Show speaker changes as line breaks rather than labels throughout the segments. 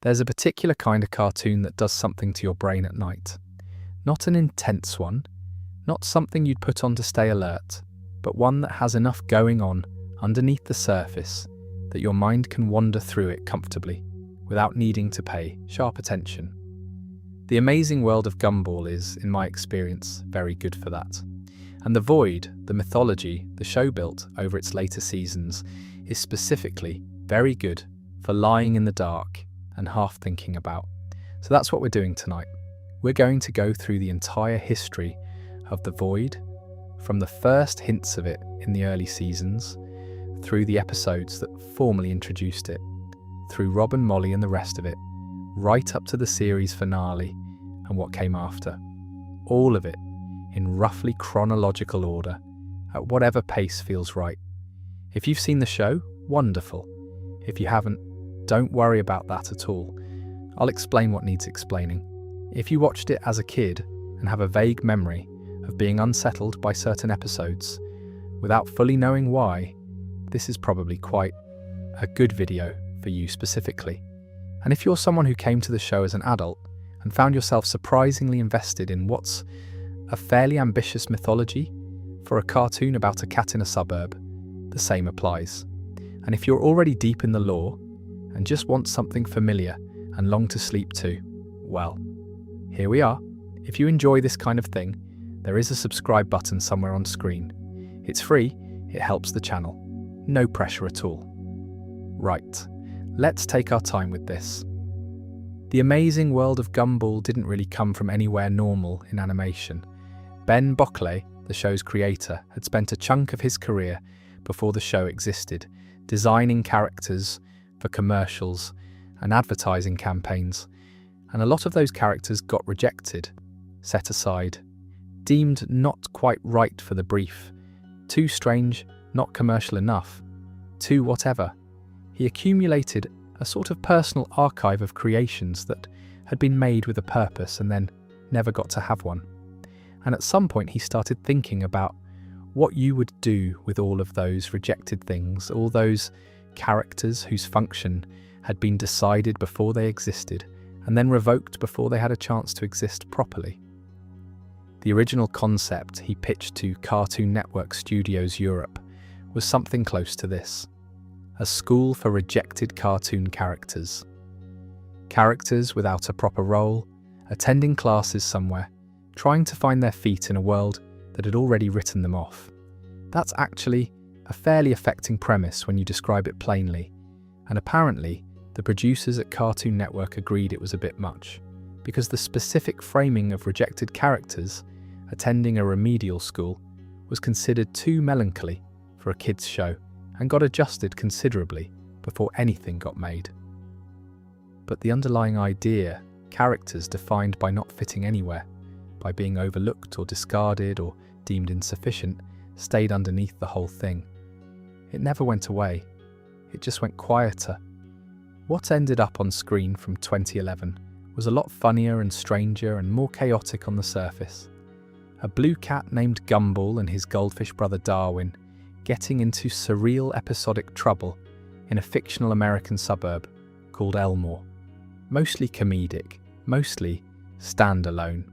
There's a particular kind of cartoon that does something to your brain at night. Not an intense one, not something you'd put on to stay alert, but one that has enough going on underneath the surface that your mind can wander through it comfortably, without needing to pay sharp attention. The Amazing World of Gumball is, in my experience, very good for that. And the void, the mythology, the show built over its later seasons is specifically very good for lying in the dark and half thinking about. So that's what we're doing tonight. We're going to go through the entire history of the void, from the first hints of it in the early seasons, through the episodes that formally introduced it, through Rob and Molly and the rest of it, right up to the series finale and what came after. All of it in roughly chronological order, at whatever pace feels right. If you've seen the show, wonderful. If you haven't, don't worry about that at all. I'll explain what needs explaining. If you watched it as a kid and have a vague memory of being unsettled by certain episodes, without fully knowing why, this is probably quite a good video for you specifically. And if you're someone who came to the show as an adult and found yourself surprisingly invested in what's a fairly ambitious mythology for a cartoon about a cat in a suburb, the same applies. And if you're already deep in the lore and just want something familiar and long to sleep to, well, here we are. If you enjoy this kind of thing, there is a subscribe button somewhere on screen. It's free, it helps the channel. No pressure at all. Right, let's take our time with this. The Amazing World of Gumball didn't really come from anywhere normal in animation. Ben Bockley, the show's creator, had spent a chunk of his career before the show existed, designing characters for commercials and advertising campaigns, and a lot of those characters got rejected, set aside, deemed not quite right for the brief, too strange, not commercial enough, too whatever. He accumulated a sort of personal archive of creations that had been made with a purpose and then never got to have one. And at some point he started thinking about what you would do with all of those rejected things, all those characters whose function had been decided before they existed and then revoked before they had a chance to exist properly. The original concept he pitched to Cartoon Network Studios Europe was something close to this: a school for rejected cartoon characters. Characters without a proper role, attending classes somewhere, trying to find their feet in a world that had already written them off. That's actually a fairly affecting premise when you describe it plainly, and apparently the producers at Cartoon Network agreed it was a bit much, because the specific framing of rejected characters attending a remedial school was considered too melancholy for a kids' show and got adjusted considerably before anything got made. But the underlying idea, characters defined by not fitting anywhere, by being overlooked or discarded or deemed insufficient, stayed underneath the whole thing. It never went away. It just went quieter. What ended up on screen from 2011 was a lot funnier and stranger and more chaotic on the surface. A blue cat named Gumball and his goldfish brother Darwin getting into surreal episodic trouble in a fictional American suburb called Elmore. Mostly comedic, mostly standalone.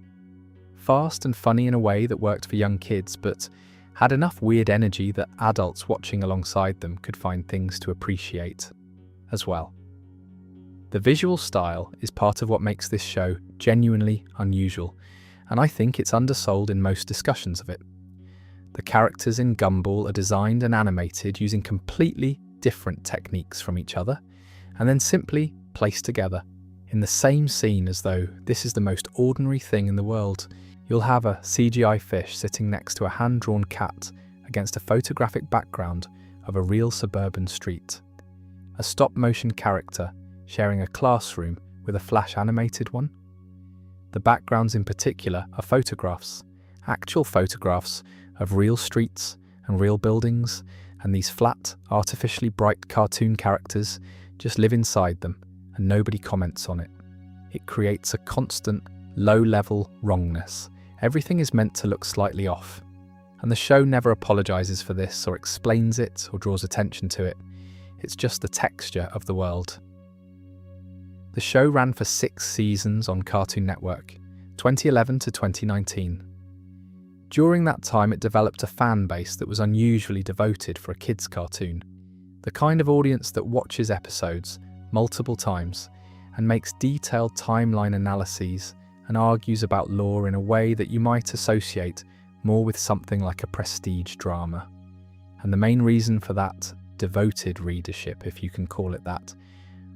Fast and funny in a way that worked for young kids, but had enough weird energy that adults watching alongside them could find things to appreciate as well. The visual style is part of what makes this show genuinely unusual, and I think it's undersold in most discussions of it. The characters in Gumball are designed and animated using completely different techniques from each other, and then simply placed together in the same scene as though this is the most ordinary thing in the world. You'll have a CGI fish sitting next to a hand-drawn cat against a photographic background of a real suburban street. A stop-motion character sharing a classroom with a flash animated one. The backgrounds in particular are photographs, actual photographs of real streets and real buildings, and these flat, artificially bright cartoon characters just live inside them and nobody comments on it. It creates a constant, low-level wrongness. Everything is meant to look slightly off, and the show never apologizes for this or explains it or draws attention to it. It's just the texture of the world. The show ran for 6 seasons on Cartoon Network, 2011 to 2019. During that time, it developed a fan base that was unusually devoted for a kids' cartoon, the kind of audience that watches episodes multiple times and makes detailed timeline analyses and argues about lore in a way that you might associate more with something like a prestige drama. And the main reason for that devoted readership, if you can call it that,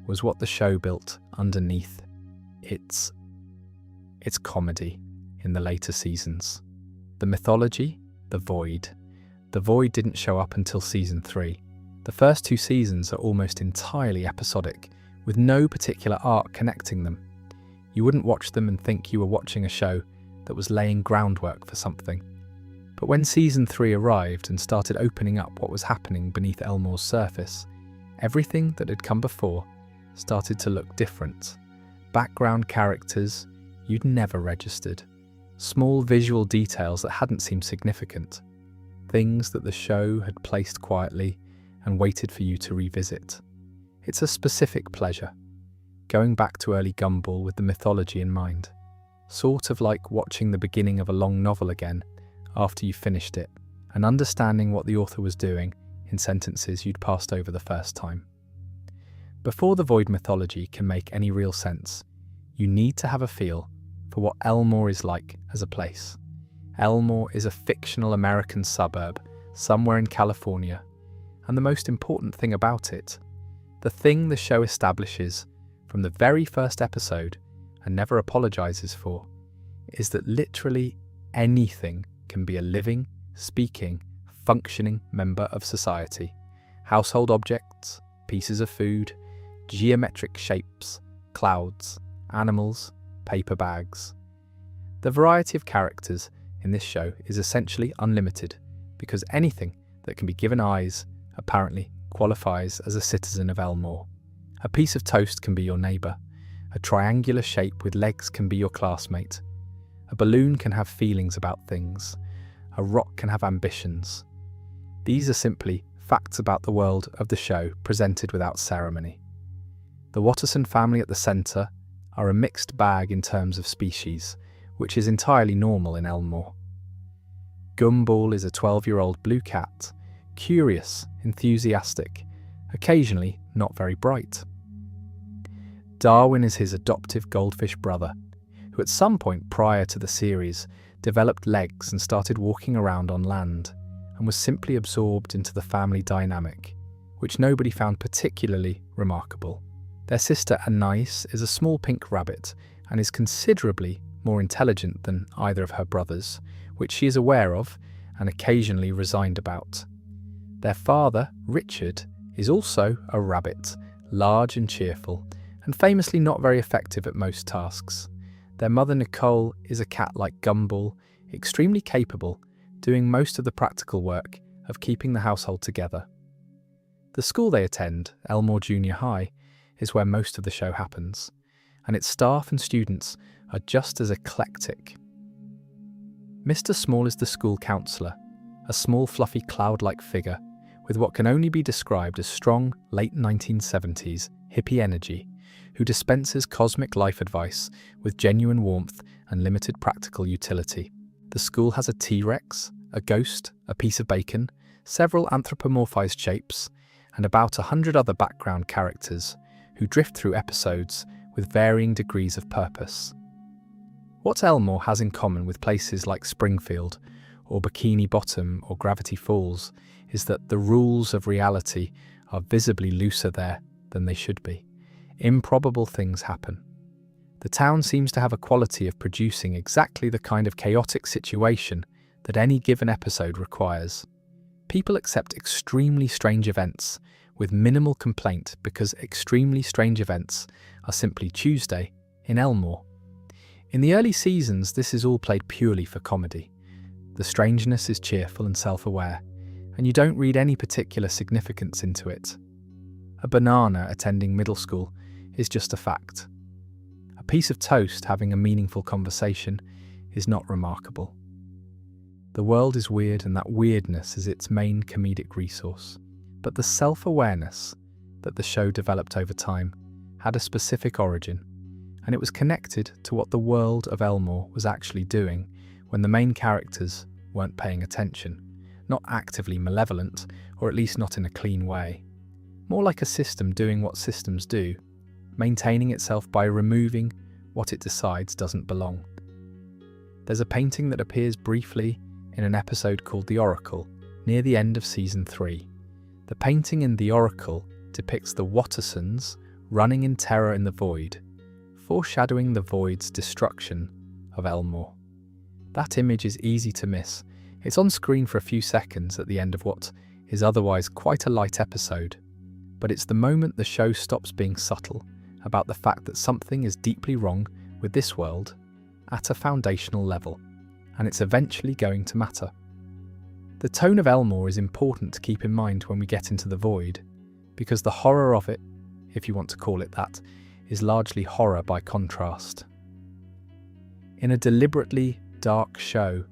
was what the show built underneath its comedy in the later seasons. The mythology, the void. The void didn't show up until season 3. The first 2 seasons are almost entirely episodic, with no particular arc connecting them. You wouldn't watch them and think you were watching a show that was laying groundwork for something. But when season 3 arrived and started opening up what was happening beneath Elmore's surface, everything that had come before started to look different. Background characters you'd never registered. Small visual details that hadn't seemed significant. Things that the show had placed quietly and waited for you to revisit. It's a specific pleasure, going back to early Gumball with the mythology in mind. Sort of like watching the beginning of a long novel again after you finished it and understanding what the author was doing in sentences you'd passed over the first time. Before the void mythology can make any real sense, you need to have a feel for what Elmore is like as a place. Elmore is a fictional American suburb somewhere in California, and the most important thing about it, the thing the show establishes from the very first episode and never apologizes for, is that literally anything can be a living, speaking, functioning member of society. Household objects, pieces of food, geometric shapes, clouds, animals, paper bags. The variety of characters in this show is essentially unlimited because anything that can be given eyes apparently qualifies as a citizen of Elmore. A piece of toast can be your neighbour. A triangular shape with legs can be your classmate. A balloon can have feelings about things. A rock can have ambitions. These are simply facts about the world of the show presented without ceremony. The Watterson family at the centre are a mixed bag in terms of species, which is entirely normal in Elmore. Gumball is a 12-year-old blue cat, curious, enthusiastic, occasionally not very bright. Darwin is his adoptive goldfish brother, who at some point prior to the series developed legs and started walking around on land, and was simply absorbed into the family dynamic, which nobody found particularly remarkable. Their sister Anais is a small pink rabbit and is considerably more intelligent than either of her brothers, which she is aware of and occasionally resigned about. Their father, Richard, is also a rabbit, large and cheerful, and famously not very effective at most tasks. Their mother, Nicole, is a cat like Gumball, extremely capable, doing most of the practical work of keeping the household together. The school they attend, Elmore Junior High, is where most of the show happens, and its staff and students are just as eclectic. Mr. Small is the school counsellor, a small fluffy cloud-like figure with what can only be described as strong late 1970s hippie energy, who dispenses cosmic life advice with genuine warmth and limited practical utility. The school has a T-Rex, a ghost, a piece of bacon, several anthropomorphized shapes, and about 100 other background characters who drift through episodes with varying degrees of purpose. What Elmore has in common with places like Springfield or Bikini Bottom or Gravity Falls is that the rules of reality are visibly looser there than they should be. Improbable things happen. The town seems to have a quality of producing exactly the kind of chaotic situation that any given episode requires. People accept extremely strange events with minimal complaint because extremely strange events are simply Tuesday in Elmore. In the early seasons, this is all played purely for comedy. The strangeness is cheerful and self-aware, and you don't read any particular significance into it. A banana attending middle school is just a fact. A piece of toast having a meaningful conversation is not remarkable. The world is weird, and that weirdness is its main comedic resource. But the self-awareness that the show developed over time had a specific origin, and it was connected to what the world of Elmore was actually doing when the main characters weren't paying attention, not actively malevolent, or at least not in a clean way. More like a system doing what systems do, maintaining itself by removing what it decides doesn't belong. There's a painting that appears briefly in an episode called The Oracle, near the end of Season 3. The painting in The Oracle depicts the Wattersons running in terror in the void, foreshadowing the void's destruction of Elmore. That image is easy to miss. It's on screen for a few seconds at the end of what is otherwise quite a light episode, but it's the moment the show stops being subtle about the fact that something is deeply wrong with this world at a foundational level, and it's eventually going to matter. The tone of Elmore is important to keep in mind when we get into the void, because the horror of it, if you want to call it that, is largely horror by contrast. In a deliberately dark show,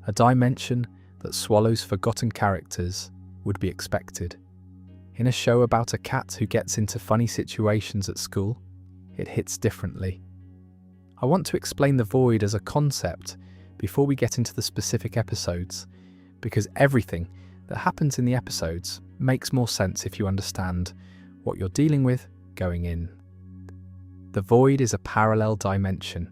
a dimension that swallows forgotten characters would be expected. In a show about a cat who gets into funny situations at school, it hits differently. I want to explain the void as a concept before we get into the specific episodes, because everything that happens in the episodes makes more sense if you understand what you're dealing with going in. The void is a parallel dimension.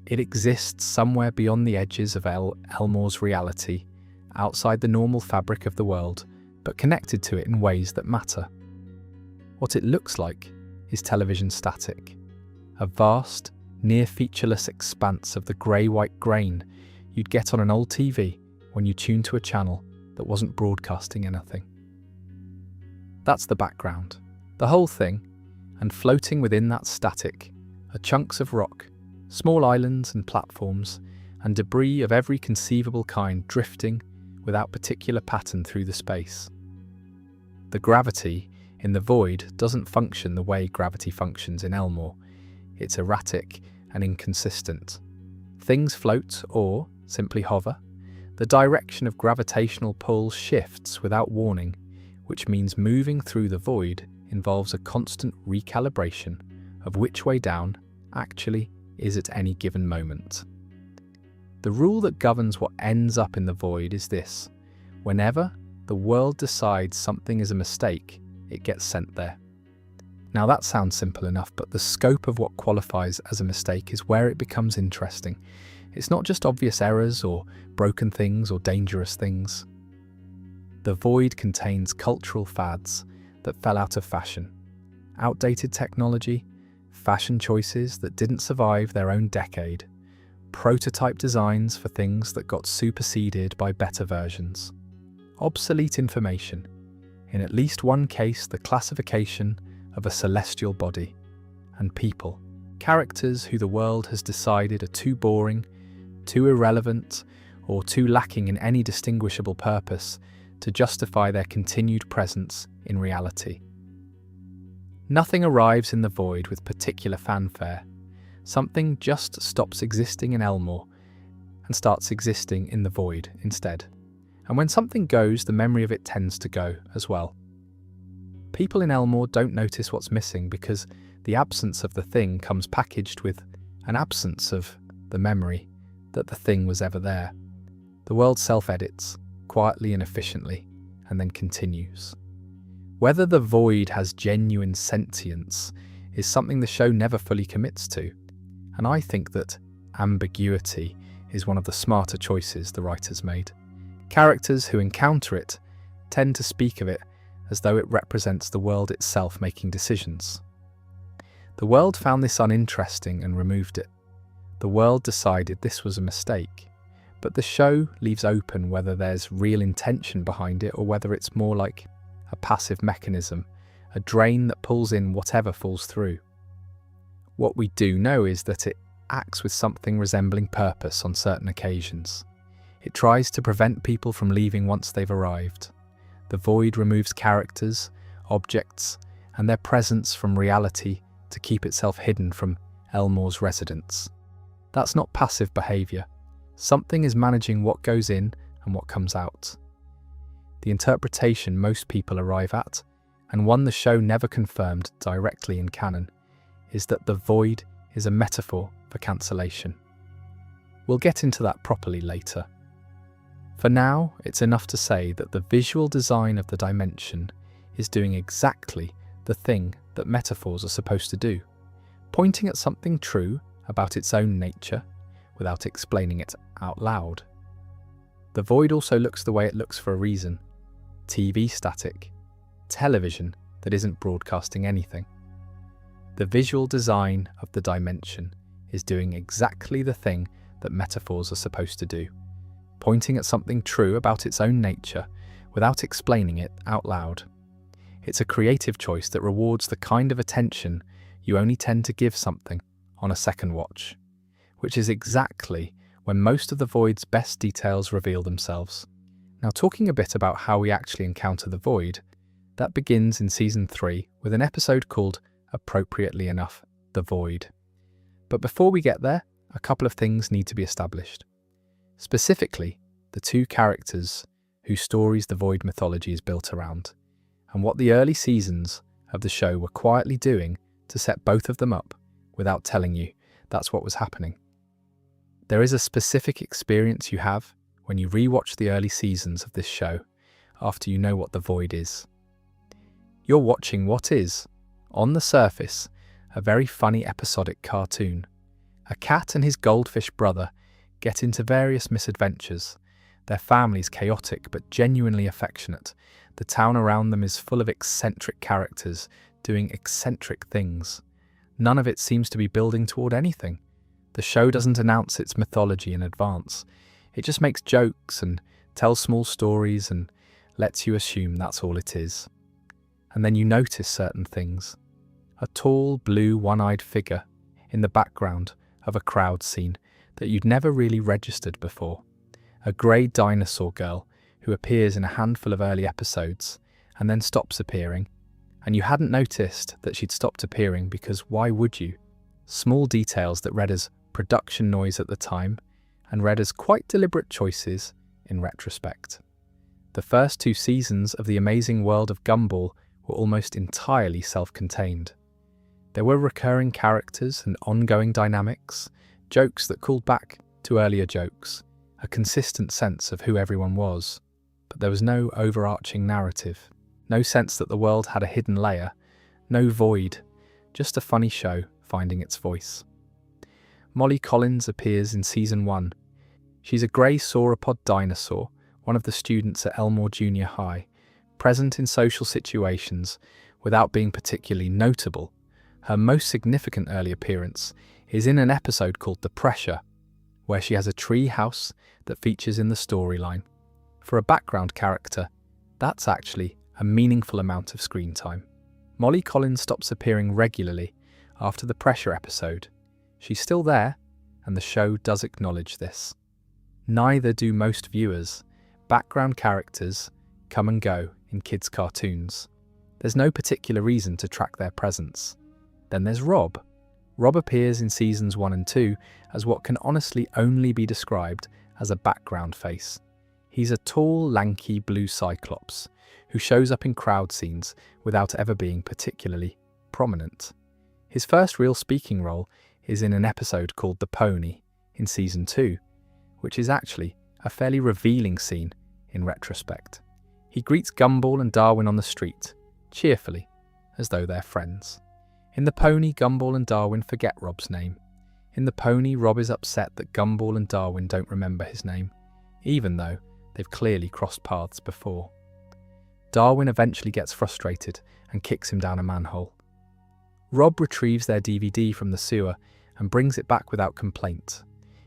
It exists somewhere beyond the edges of Elmore's reality, outside the normal fabric of the world, but connected to it in ways that matter. What it looks like is television static, a vast, near-featureless expanse of the grey-white grain you'd get on an old TV when you tune to a channel that wasn't broadcasting anything. That's the background, the whole thing, and floating within that static are chunks of rock, small islands and platforms, and debris of every conceivable kind drifting without particular pattern through the space. The gravity in the void doesn't function the way gravity functions in Elmore. It's erratic and inconsistent. Things float or simply hover. The direction of gravitational pull shifts without warning, which means moving through the void involves a constant recalibration of which way down actually is at any given moment. The rule that governs what ends up in the void is this: whenever the world decides something is a mistake, it gets sent there. Now that sounds simple enough, but the scope of what qualifies as a mistake is where it becomes interesting. It's not just obvious errors or broken things or dangerous things. The void contains cultural fads that fell out of fashion, outdated technology, fashion choices that didn't survive their own decade, prototype designs for things that got superseded by better versions, obsolete information, in at least one case the classification of a celestial body, and people, characters who the world has decided are too boring, too irrelevant, or too lacking in any distinguishable purpose to justify their continued presence in reality. Nothing arrives in the void with particular fanfare. Something just stops existing in Elmore and starts existing in the void instead. And when something goes, the memory of it tends to go as well. People in Elmore don't notice what's missing because the absence of the thing comes packaged with an absence of the memory that the thing was ever there. The world self-edits, quietly and efficiently, and then continues. Whether the void has genuine sentience is something the show never fully commits to, and I think that ambiguity is one of the smarter choices the writers made. Characters who encounter it tend to speak of it as though it represents the world itself making decisions. The world found this uninteresting and removed it. The world decided this was a mistake, but the show leaves open whether there's real intention behind it or whether it's more like a passive mechanism, a drain that pulls in whatever falls through. What we do know is that it acts with something resembling purpose on certain occasions. It tries to prevent people from leaving once they've arrived. The void removes characters, objects, and their presence from reality to keep itself hidden from Elmore's residents. That's not passive behaviour. Something is managing what goes in and what comes out. The interpretation most people arrive at, and one the show never confirmed directly in canon, is that the void is a metaphor for cancellation. We'll get into that properly later. For now, it's enough to say that the visual design of the dimension is doing exactly the thing that metaphors are supposed to do, pointing at something true about its own nature without explaining it out loud. The void also looks the way it looks for a reason. TV static, television that isn't broadcasting anything. The visual design of the dimension is doing exactly the thing that metaphors are supposed to do, pointing at something true about its own nature without explaining it out loud. It's a creative choice that rewards the kind of attention you only tend to give something on a second watch, which is exactly when most of the void's best details reveal themselves. Now, talking a bit about how we actually encounter the void, that begins in Season 3 with an episode called, appropriately enough, The Void. But before we get there, a couple of things need to be established. Specifically, the two characters whose stories the void mythology is built around, and what the early seasons of the show were quietly doing to set both of them up without telling you that's what was happening. There is a specific experience you have when you rewatch the early seasons of this show after you know what the void is. You're watching what is, on the surface, a very funny episodic cartoon. A cat and his goldfish brother get into various misadventures. Their family's chaotic but genuinely affectionate. The town around them is full of eccentric characters doing eccentric things. None of it seems to be building toward anything. The show doesn't announce its mythology in advance. It just makes jokes and tells small stories and lets you assume that's all it is. And then you notice certain things. A tall, blue, one-eyed figure in the background of a crowd scene that you'd never really registered before. A grey dinosaur girl who appears in a handful of early episodes and then stops appearing. And you hadn't noticed that she'd stopped appearing because why would you? Small details that read as production noise at the time and read as quite deliberate choices in retrospect. The first two seasons of the Amazing World of Gumball were almost entirely self-contained. There were recurring characters and ongoing dynamics, jokes that called back to earlier jokes, a consistent sense of who everyone was, but there was no overarching narrative, no sense that the world had a hidden layer, no void, just a funny show finding its voice. Molly Collins appears in Season 1. She's a grey sauropod dinosaur, one of the students at Elmore Junior High, present in social situations without being particularly notable. Her most significant early appearance is in an episode called The Pressure, where she has a tree house that features in the storyline. For a background character, that's actually a meaningful amount of screen time. Molly Collins stops appearing regularly after the Pressure episode. She's still there, and the show does acknowledge this. Neither do most viewers. Background characters come and go in kids' cartoons. There's no particular reason to track their presence. Then there's Rob. Rob appears in Seasons 1 and 2 as what can honestly only be described as a background face. He's a tall, lanky blue cyclops who shows up in crowd scenes without ever being particularly prominent. His first real speaking role is in an episode called The Pony in Season 2, which is actually a fairly revealing scene in retrospect. He greets Gumball and Darwin on the street, cheerfully, as though they're friends. In The Pony, Gumball and Darwin forget Rob's name. In The Pony, Rob is upset that Gumball and Darwin don't remember his name, even though they've clearly crossed paths before. Darwin eventually gets frustrated and kicks him down a manhole. Rob retrieves their DVD from the sewer and brings it back without complaint.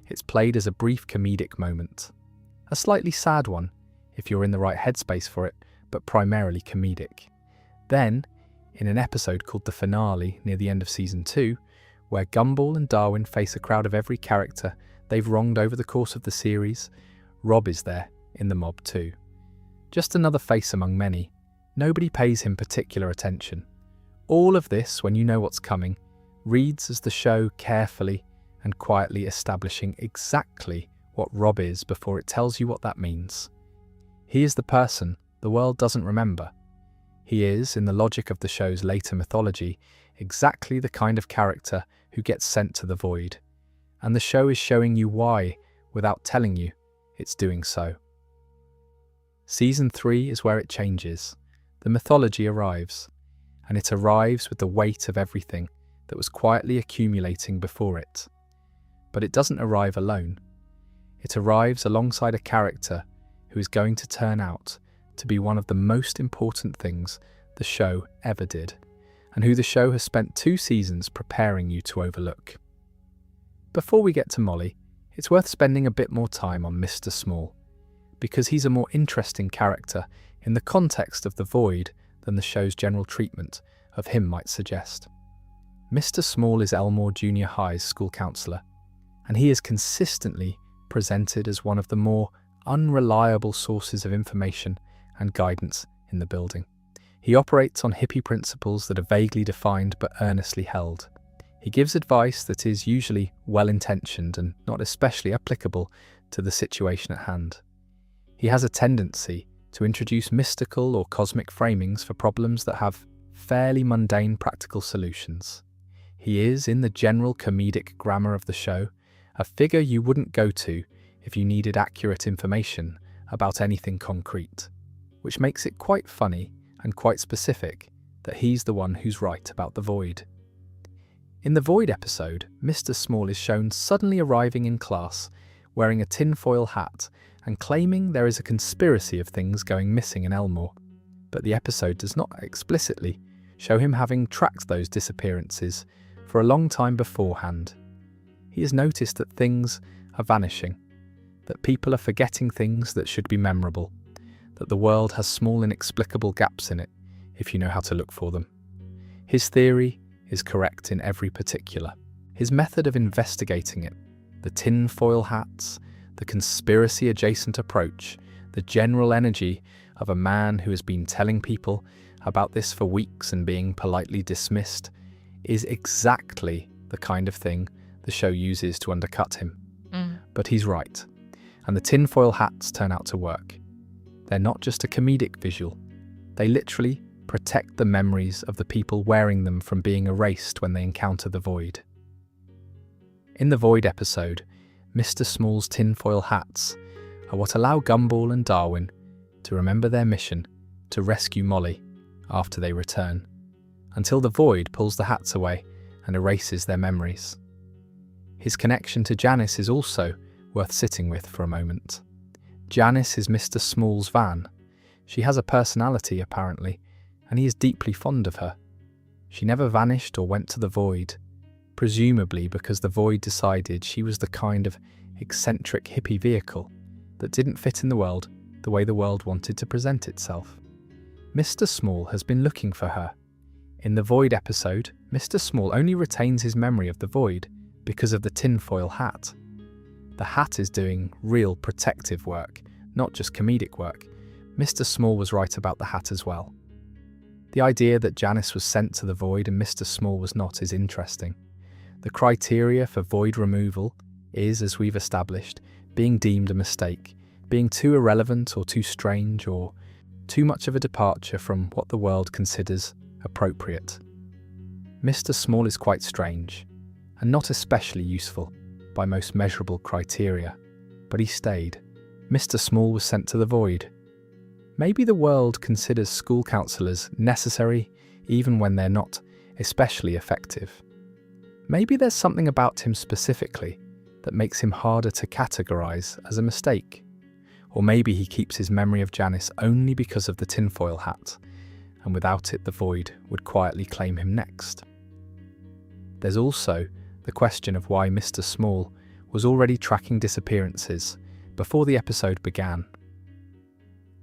It's played as a brief comedic moment. A slightly sad one, if you're in the right headspace for it, but primarily comedic. Then, in an episode called The Finale near the end of Season 2, where Gumball and Darwin face a crowd of every character they've wronged over the course of the series, Rob is there in the mob too. Just another face among many. Nobody pays him particular attention. All of this, when you know what's coming, reads as the show carefully and quietly establishing exactly what Rob is before it tells you what that means. He is the person the world doesn't remember. He is, in the logic of the show's later mythology, exactly the kind of character who gets sent to the void. And the show is showing you why without telling you it's doing so. Season 3 is where it changes. The mythology arrives, and it arrives with the weight of everything that was quietly accumulating before it. But it doesn't arrive alone. It arrives alongside a character who is going to turn out to be one of the most important things the show ever did, and who the show has spent 2 seasons preparing you to overlook. Before we get to Molly, it's worth spending a bit more time on Mr. Small, because he's a more interesting character in the context of the void than the show's general treatment of him might suggest. Mr. Small is Elmore Junior High's school counsellor, and he is consistently presented as one of the more unreliable sources of information and guidance in the building. He operates on hippie principles that are vaguely defined but earnestly held. He gives advice that is usually well-intentioned and not especially applicable to the situation at hand. He has a tendency to introduce mystical or cosmic framings for problems that have fairly mundane practical solutions. He is, in the general comedic grammar of the show, a figure you wouldn't go to if you needed accurate information about anything concrete, which makes it quite funny and quite specific that he's the one who's right about the void. In the void episode, Mr. Small is shown suddenly arriving in class wearing a tinfoil hat and claiming there is a conspiracy of things going missing in Elmore, but the episode does not explicitly show him having tracked those disappearances for a long time beforehand. He has noticed that things are vanishing, that people are forgetting things that should be memorable, that the world has small inexplicable gaps in it if you know how to look for them. His theory is correct in every particular. His method of investigating it, the tinfoil hats, the conspiracy-adjacent approach, the general energy of a man who has been telling people about this for weeks and being politely dismissed, is exactly the kind of thing the show uses to undercut him. But he's right, and the tinfoil hats turn out to work. They're not just a comedic visual. They literally protect the memories of the people wearing them from being erased when they encounter the void. In the void episode, Mr. Small's tinfoil hats are what allow Gumball and Darwin to remember their mission to rescue Molly after they return, until the void pulls the hats away and erases their memories. His connection to Janice is also worth sitting with for a moment. Janice is Mr. Small's van. She has a personality, apparently, and he is deeply fond of her. She never vanished or went to the void, presumably because the void decided she was the kind of eccentric hippie vehicle that didn't fit in the world the way the world wanted to present itself. Mr. Small has been looking for her. In the void episode, Mr. Small only retains his memory of the void because of the tinfoil hat. The hat is doing real protective work, not just comedic work. Mr. Small was right about the hat as well. The idea that Janice was sent to the void and Mr. Small was not is interesting. The criteria for void removal is, as we've established, being deemed a mistake, being too irrelevant or too strange or too much of a departure from what the world considers appropriate. Mr. Small is quite strange, and not especially useful by most measurable criteria, but he stayed. Mr. Small was sent to the void. Maybe the world considers school counsellors necessary even when they're not especially effective. Maybe there's something about him specifically that makes him harder to categorise as a mistake. Or maybe he keeps his memory of Janice only because of the tinfoil hat, and without it the void would quietly claim him next. There's also the question of why Mr. Small was already tracking disappearances before the episode began.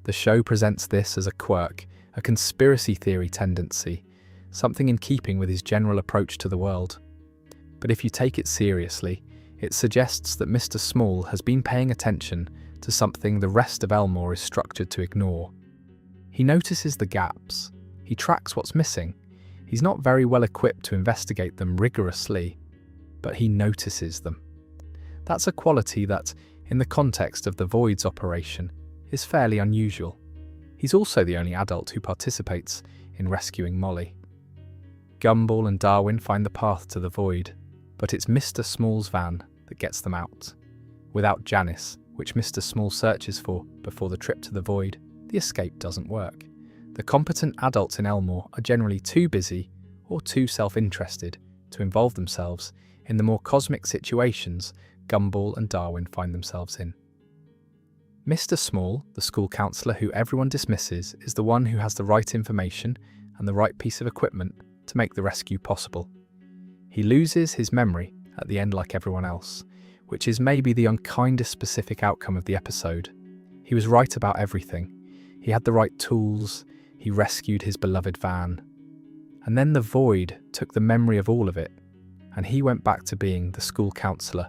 The show presents this as a quirk, a conspiracy theory tendency, something in keeping with his general approach to the world. But if you take it seriously, it suggests that Mr. Small has been paying attention to something the rest of Elmore is structured to ignore. He notices the gaps. He tracks what's missing. He's not very well equipped to investigate them rigorously, but he notices them. That's a quality that, in the context of the Void's operation, is fairly unusual. He's also the only adult who participates in rescuing Molly. Gumball and Darwin find the path to the void, but it's Mr. Small's van that gets them out. Without Janice, which Mr. Small searches for before the trip to the void, the escape doesn't work. The competent adults in Elmore are generally too busy or too self-interested to involve themselves in the more cosmic situations Gumball and Darwin find themselves in. Mr. Small, the school counsellor who everyone dismisses, is the one who has the right information and the right piece of equipment to make the rescue possible. He loses his memory at the end like everyone else, which is maybe the unkindest specific outcome of the episode. He was right about everything. He had the right tools, he rescued his beloved van. And then the void took the memory of all of it, and he went back to being the school counsellor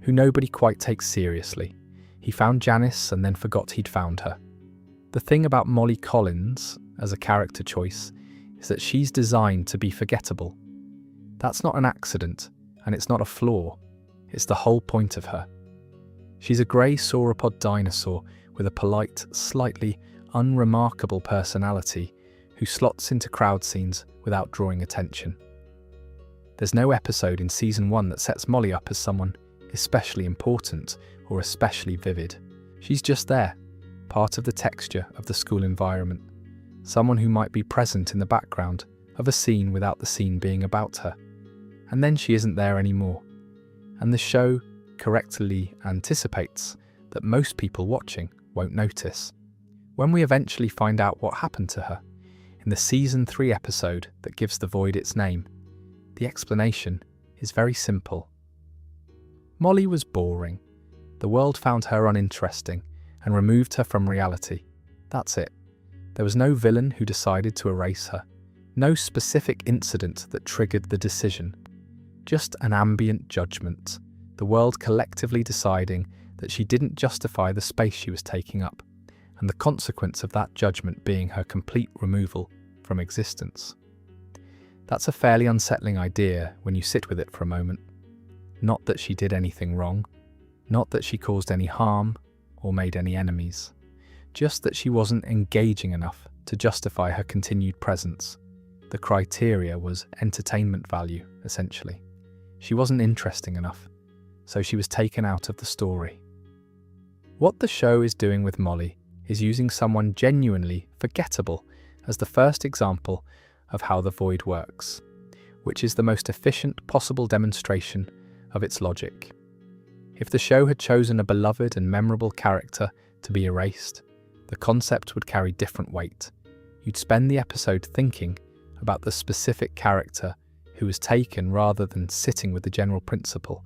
who nobody quite takes seriously. He found Janice and then forgot he'd found her. The thing about Molly Collins as a character choice is that she's designed to be forgettable. That's not an accident, and it's not a flaw. It's the whole point of her. She's a grey sauropod dinosaur with a polite, slightly unremarkable personality who slots into crowd scenes without drawing attention. There's no episode in season 1 that sets Molly up as someone especially important or especially vivid. She's just there, part of the texture of the school environment, someone who might be present in the background of a scene without the scene being about her. And then she isn't there anymore. And the show correctly anticipates that most people watching won't notice. When we eventually find out what happened to her, in the season 3 episode that gives the void its name, the explanation is very simple. Molly was boring. The world found her uninteresting and removed her from reality. That's it. There was no villain who decided to erase her. No specific incident that triggered the decision. Just an ambient judgment. The world collectively deciding that she didn't justify the space she was taking up, and the consequence of that judgment being her complete removal from existence. That's a fairly unsettling idea when you sit with it for a moment. Not that she did anything wrong, not that she caused any harm or made any enemies, just that she wasn't engaging enough to justify her continued presence. The criteria was entertainment value, essentially. She wasn't interesting enough, so she was taken out of the story. What the show is doing with Molly is using someone genuinely forgettable as the first example of how the void works, which is the most efficient possible demonstration of its logic. If the show had chosen a beloved and memorable character to be erased, the concept would carry different weight. You'd spend the episode thinking about the specific character who was taken rather than sitting with the general principle.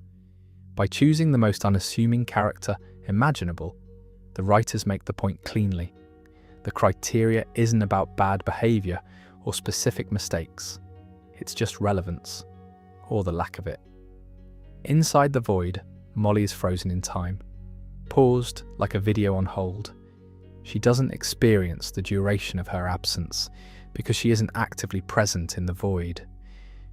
By choosing the most unassuming character imaginable, the writers make the point cleanly. The criteria isn't about bad behaviour or specific mistakes. It's just relevance, or the lack of it. Inside the void, Molly is frozen in time, paused like a video on hold. She doesn't experience the duration of her absence because she isn't actively present in the void.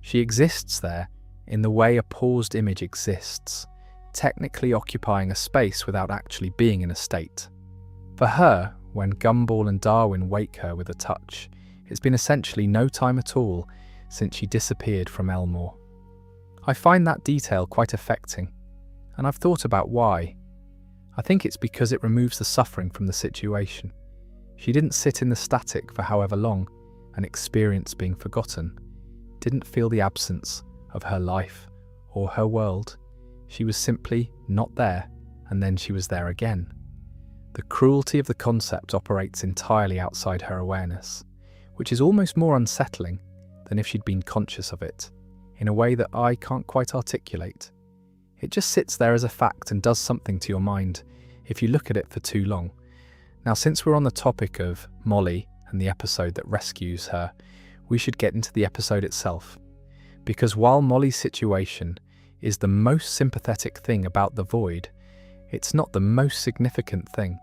She exists there in the way a paused image exists, technically occupying a space without actually being in a state. For her, when Gumball and Darwin wake her with a touch, it's been essentially no time at all since she disappeared from Elmore. I find that detail quite affecting, and I've thought about why. I think it's because it removes the suffering from the situation. She didn't sit in the static for however long and experience being forgotten, didn't feel the absence of her life or her world. She was simply not there, and then she was there again. The cruelty of the concept operates entirely outside her awareness, which is almost more unsettling than if she'd been conscious of it, in a way that I can't quite articulate. It just sits there as a fact and does something to your mind if you look at it for too long. Now, since we're on the topic of Molly and the episode that rescues her, we should get into the episode itself. Because while Molly's situation is the most sympathetic thing about the void, it's not the most significant thing.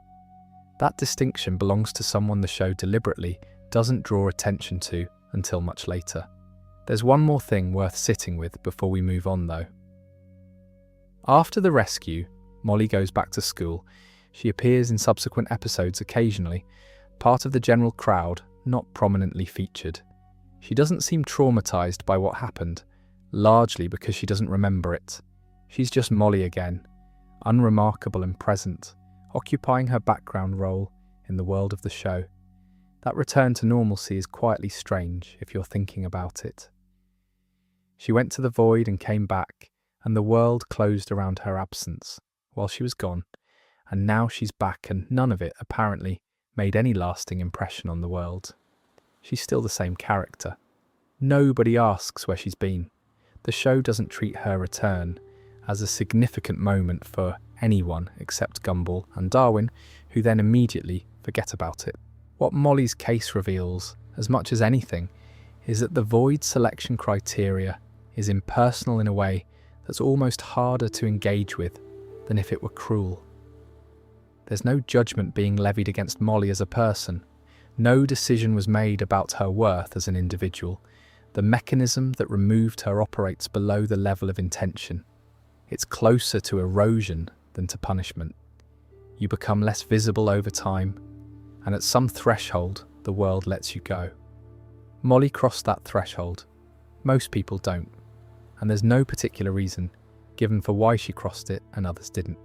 That distinction belongs to someone the show deliberately doesn't draw attention to until much later. There's one more thing worth sitting with before we move on though. After the rescue, Molly goes back to school. She appears in subsequent episodes occasionally, part of the general crowd, not prominently featured. She doesn't seem traumatized by what happened, largely because she doesn't remember it. She's just Molly again, unremarkable and present, occupying her background role in the world of the show. That return to normalcy is quietly strange if you're thinking about it. She went to the void and came back, and the world closed around her absence while she was gone, and now she's back and none of it, apparently, made any lasting impression on the world. She's still the same character. Nobody asks where she's been. The show doesn't treat her return as a significant moment for anyone except Gumball and Darwin, who then immediately forget about it. What Molly's case reveals, as much as anything, is that the void selection criteria is impersonal in a way that's almost harder to engage with than if it were cruel. There's no judgment being levied against Molly as a person. No decision was made about her worth as an individual. The mechanism that removed her operates below the level of intention. It's closer to erosion than to punishment. You become less visible over time, and at some threshold, the world lets you go. Molly crossed that threshold. Most people don't, and there's no particular reason given for why she crossed it and others didn't,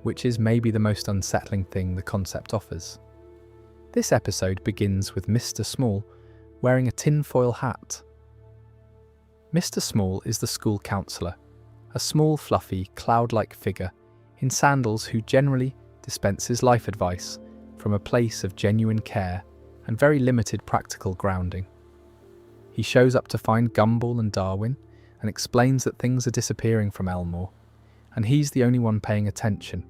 which is maybe the most unsettling thing the concept offers. This episode begins with Mr. Small wearing a tinfoil hat. Mr. Small is the school counsellor, a small, fluffy, cloud-like figure in sandals who generally dispenses life advice from a place of genuine care and very limited practical grounding. He shows up to find Gumball and Darwin and explains that things are disappearing from Elmore, and he's the only one paying attention.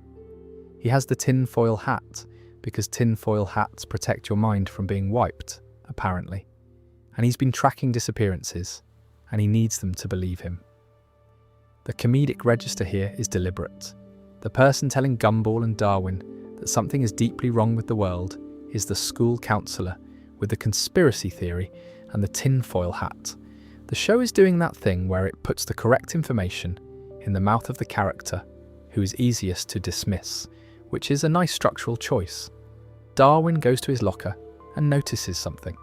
He has the tinfoil hat because tinfoil hats protect your mind from being wiped, apparently. And he's been tracking disappearances, and he needs them to believe him. The comedic register here is deliberate. The person telling Gumball and Darwin that something is deeply wrong with the world is the school counsellor with the conspiracy theory and the tinfoil hat. The show is doing that thing where it puts the correct information in the mouth of the character who is easiest to dismiss, which is a nice structural choice. Darwin goes to his locker and notices something.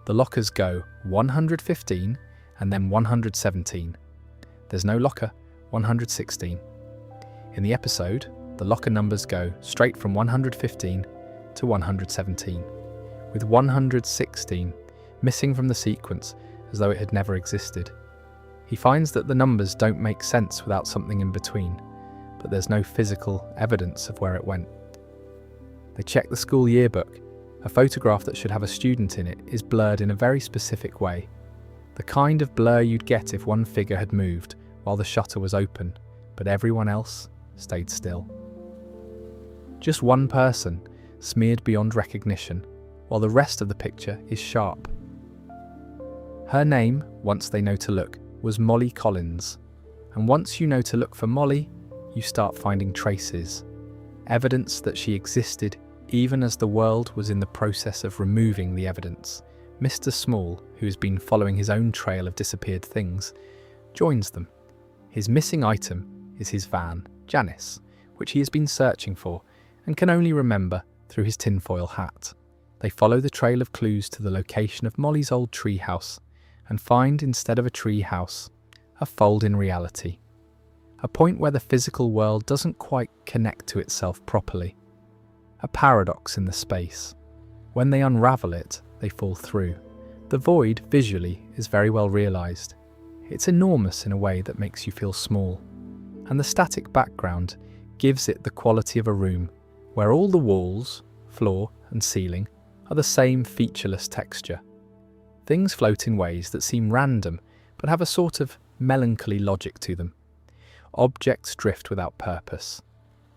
The lockers go 115 and then 117. There's no locker 116. In the episode, the locker numbers go straight from 115 to 117, with 116 missing from the sequence as though it had never existed. He finds that the numbers don't make sense without something in between, but there's no physical evidence of where it went. They check the school yearbook. A photograph that should have a student in it is blurred in a very specific way. The kind of blur you'd get if one figure had moved while the shutter was open, but everyone else stayed still. Just one person, smeared beyond recognition, while the rest of the picture is sharp. Her name, once they know to look, was Molly Collins, and once you know to look for Molly, you start finding traces, evidence that she existed even as the world was in the process of removing the evidence. Mr. Small, who has been following his own trail of disappeared things, joins them. His missing item is his van, Janice, which he has been searching for and can only remember through his tinfoil hat. They follow the trail of clues to the location of Molly's old tree house and find, instead of a tree house, a fold in reality. A point where the physical world doesn't quite connect to itself properly. A paradox in the space. When they unravel it, they fall through. The void, visually, is very well realised. It's enormous in a way that makes you feel small. And the static background gives it the quality of a room where all the walls, floor and ceiling are the same featureless texture. Things float in ways that seem random but have a sort of melancholy logic to them. Objects drift without purpose.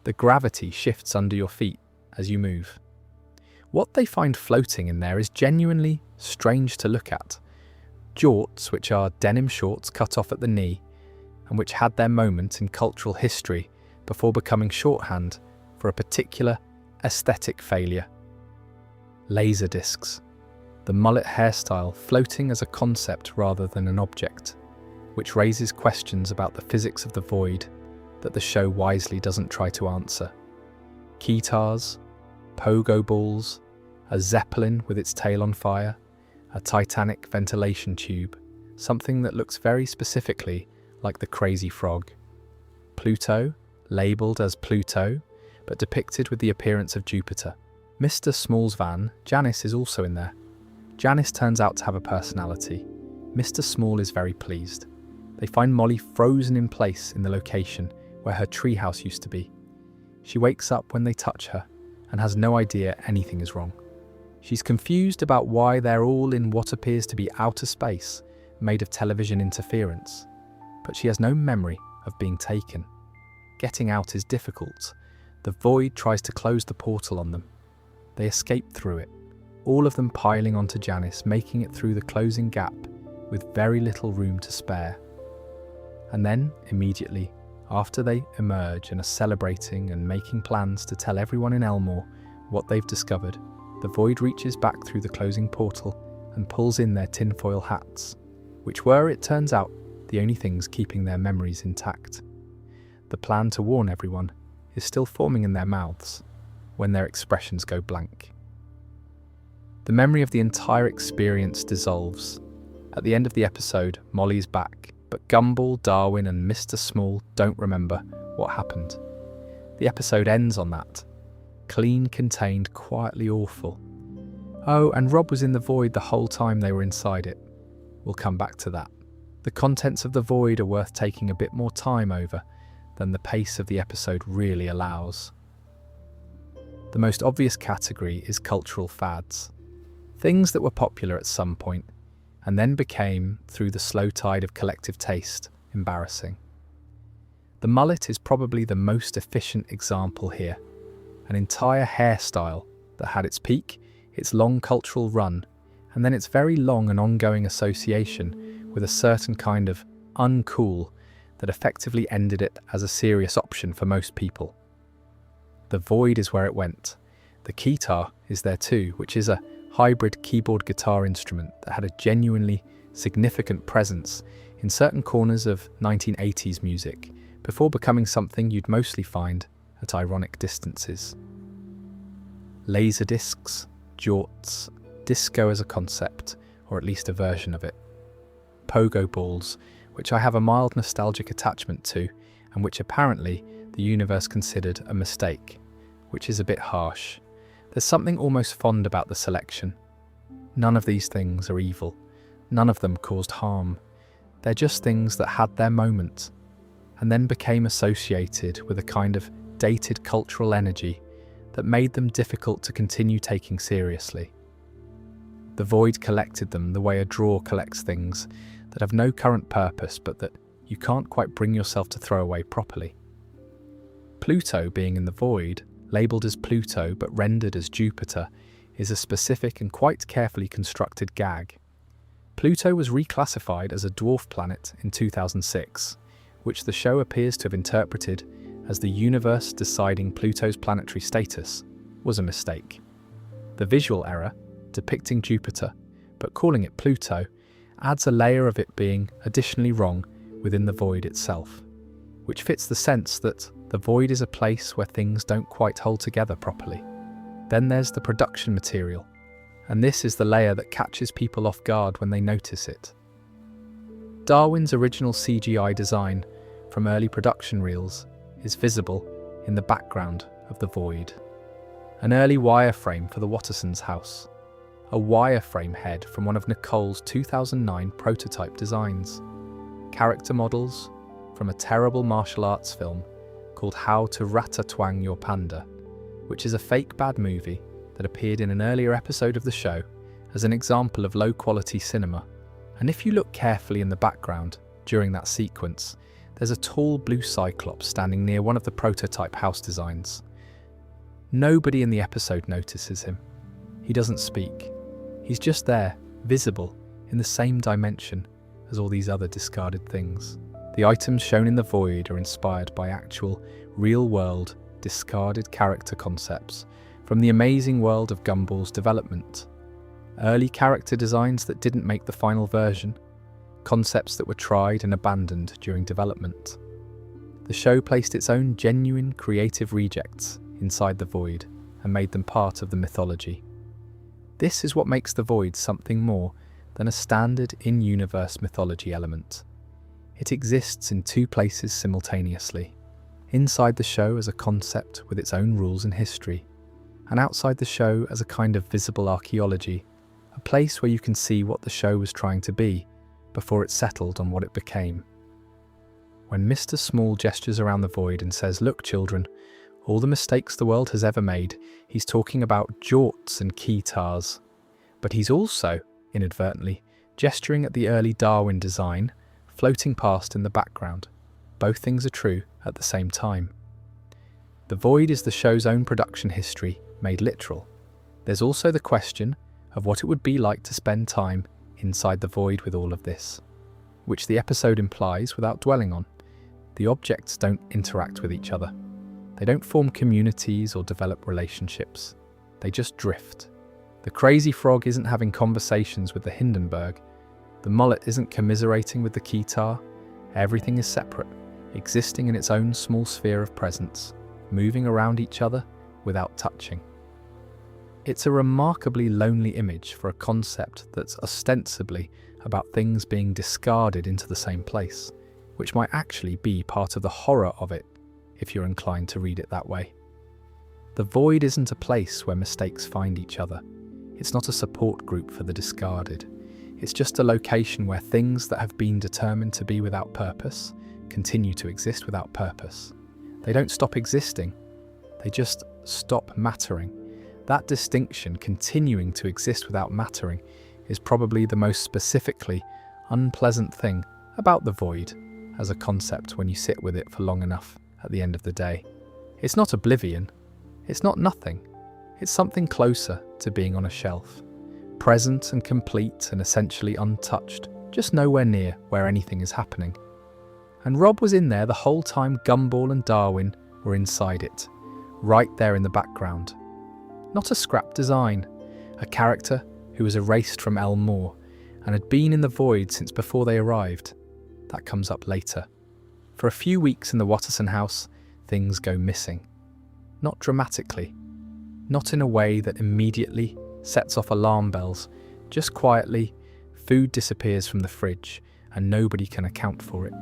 The gravity shifts under your feet as you move. What they find floating in there is genuinely strange to look at. Jorts, which are denim shorts cut off at the knee, and which had their moment in cultural history before becoming shorthand for a particular aesthetic failure. Laser discs. The mullet hairstyle floating as a concept rather than an object, which raises questions about the physics of the void that the show wisely doesn't try to answer. Keytars, pogo balls, a zeppelin with its tail on fire, a titanic ventilation tube, something that looks very specifically like the crazy frog. Pluto, labelled as Pluto, but depicted with the appearance of Jupiter. Mr. Small's van, Janice, is also in there. Janice turns out to have a personality. Mr. Small is very pleased. They find Molly frozen in place in the location where her treehouse used to be. She wakes up when they touch her and has no idea anything is wrong. She's confused about why they're all in what appears to be outer space made of television interference, but she has no memory of being taken. Getting out is difficult. The void tries to close the portal on them. They escape through it, all of them piling onto Janice, making it through the closing gap with very little room to spare. And then, immediately, after they emerge and are celebrating and making plans to tell everyone in Elmore what they've discovered, the void reaches back through the closing portal and pulls in their tinfoil hats, which were, it turns out, the only things keeping their memories intact. The plan to warn everyone is still forming in their mouths when their expressions go blank. The memory of the entire experience dissolves. At the end of the episode, Molly is back, but Gumball, Darwin and Mr. Small don't remember what happened. The episode ends on that. Clean, contained, quietly awful. Oh, and Rob was in the void the whole time they were inside it. We'll come back to that. The contents of the void are worth taking a bit more time over than the pace of the episode really allows. The most obvious category is cultural fads. Things that were popular at some point and then became, through the slow tide of collective taste, embarrassing. The mullet is probably the most efficient example here. An entire hairstyle that had its peak, its long cultural run, and then its very long and ongoing association with a certain kind of uncool that effectively ended it as a serious option for most people. The void is where it went. The keytar is there too, which is a hybrid keyboard guitar instrument that had a genuinely significant presence in certain corners of 1980s music before becoming something you'd mostly find at ironic distances. Laserdiscs, jorts, disco as a concept, or at least a version of it. Pogo balls, which I have a mild nostalgic attachment to, and which apparently the universe considered a mistake, which is a bit harsh. There's something almost fond about the selection. None of these things are evil. None of them caused harm. They're just things that had their moment, and then became associated with a kind of dated cultural energy that made them difficult to continue taking seriously. The void collected them the way a drawer collects things that have no current purpose but that you can't quite bring yourself to throw away properly. Pluto being in the void, labelled as Pluto but rendered as Jupiter, is a specific and quite carefully constructed gag. Pluto was reclassified as a dwarf planet in 2006, which the show appears to have interpreted as the universe deciding Pluto's planetary status was a mistake. The visual error, depicting Jupiter but calling it Pluto, adds a layer of it being additionally wrong within the void itself, which fits the sense that the void is a place where things don't quite hold together properly. Then there's the production material, and this is the layer that catches people off guard when they notice it. Darwin's original CGI design from early production reels is visible in the background of the void. An early wireframe for the Wattersons house. A wireframe head from one of Nicole's 2009 prototype designs. Character models from a terrible martial arts film called How to Ratatouille Your Panda, which is a fake bad movie that appeared in an earlier episode of the show as an example of low-quality cinema. And if you look carefully in the background during that sequence, there's a tall blue cyclops standing near one of the prototype house designs. Nobody in the episode notices him. He doesn't speak. He's just there, visible, in the same dimension as all these other discarded things. The items shown in the void are inspired by actual, real-world, discarded character concepts from the Amazing World of Gumball's development. Early character designs that didn't make the final version, concepts that were tried and abandoned during development. The show placed its own genuine creative rejects inside the void and made them part of the mythology. This is what makes the void something more than a standard in-universe mythology element. It exists in two places simultaneously: inside the show as a concept with its own rules and history, and outside the show as a kind of visible archaeology, a place where you can see what the show was trying to be before it settled on what it became. When Mr. Small gestures around the void and says, "Look, children, all the mistakes the world has ever made," he's talking about jorts and keytars. But he's also, inadvertently, gesturing at the early Darwin design floating past in the background. Both things are true at the same time. The void is the show's own production history made literal. There's also the question of what it would be like to spend time inside the void with all of this, which the episode implies without dwelling on. The objects don't interact with each other. They don't form communities or develop relationships. They just drift. The crazy frog isn't having conversations with the Hindenburg. The mullet isn't commiserating with the keytar. Everything is separate, existing in its own small sphere of presence, moving around each other without touching. It's a remarkably lonely image for a concept that's ostensibly about things being discarded into the same place, which might actually be part of the horror of it, if you're inclined to read it that way. The void isn't a place where mistakes find each other. It's not a support group for the discarded. It's just a location where things that have been determined to be without purpose continue to exist without purpose. They don't stop existing. They just stop mattering. That distinction, continuing to exist without mattering, is probably the most specifically unpleasant thing about the void as a concept when you sit with it for long enough at the end of the day. It's not oblivion. It's not nothing. It's something closer to being on a shelf. Present and complete and essentially untouched, just nowhere near where anything is happening. And Rob was in there the whole time Gumball and Darwin were inside it, right there in the background. Not a scrap design, a character who was erased from Elmore and had been in the void since before they arrived. That comes up later. For a few weeks in the Watterson house, things go missing. Not dramatically, not in a way that immediately sets off alarm bells, just quietly, food disappears from the fridge and nobody can account for it.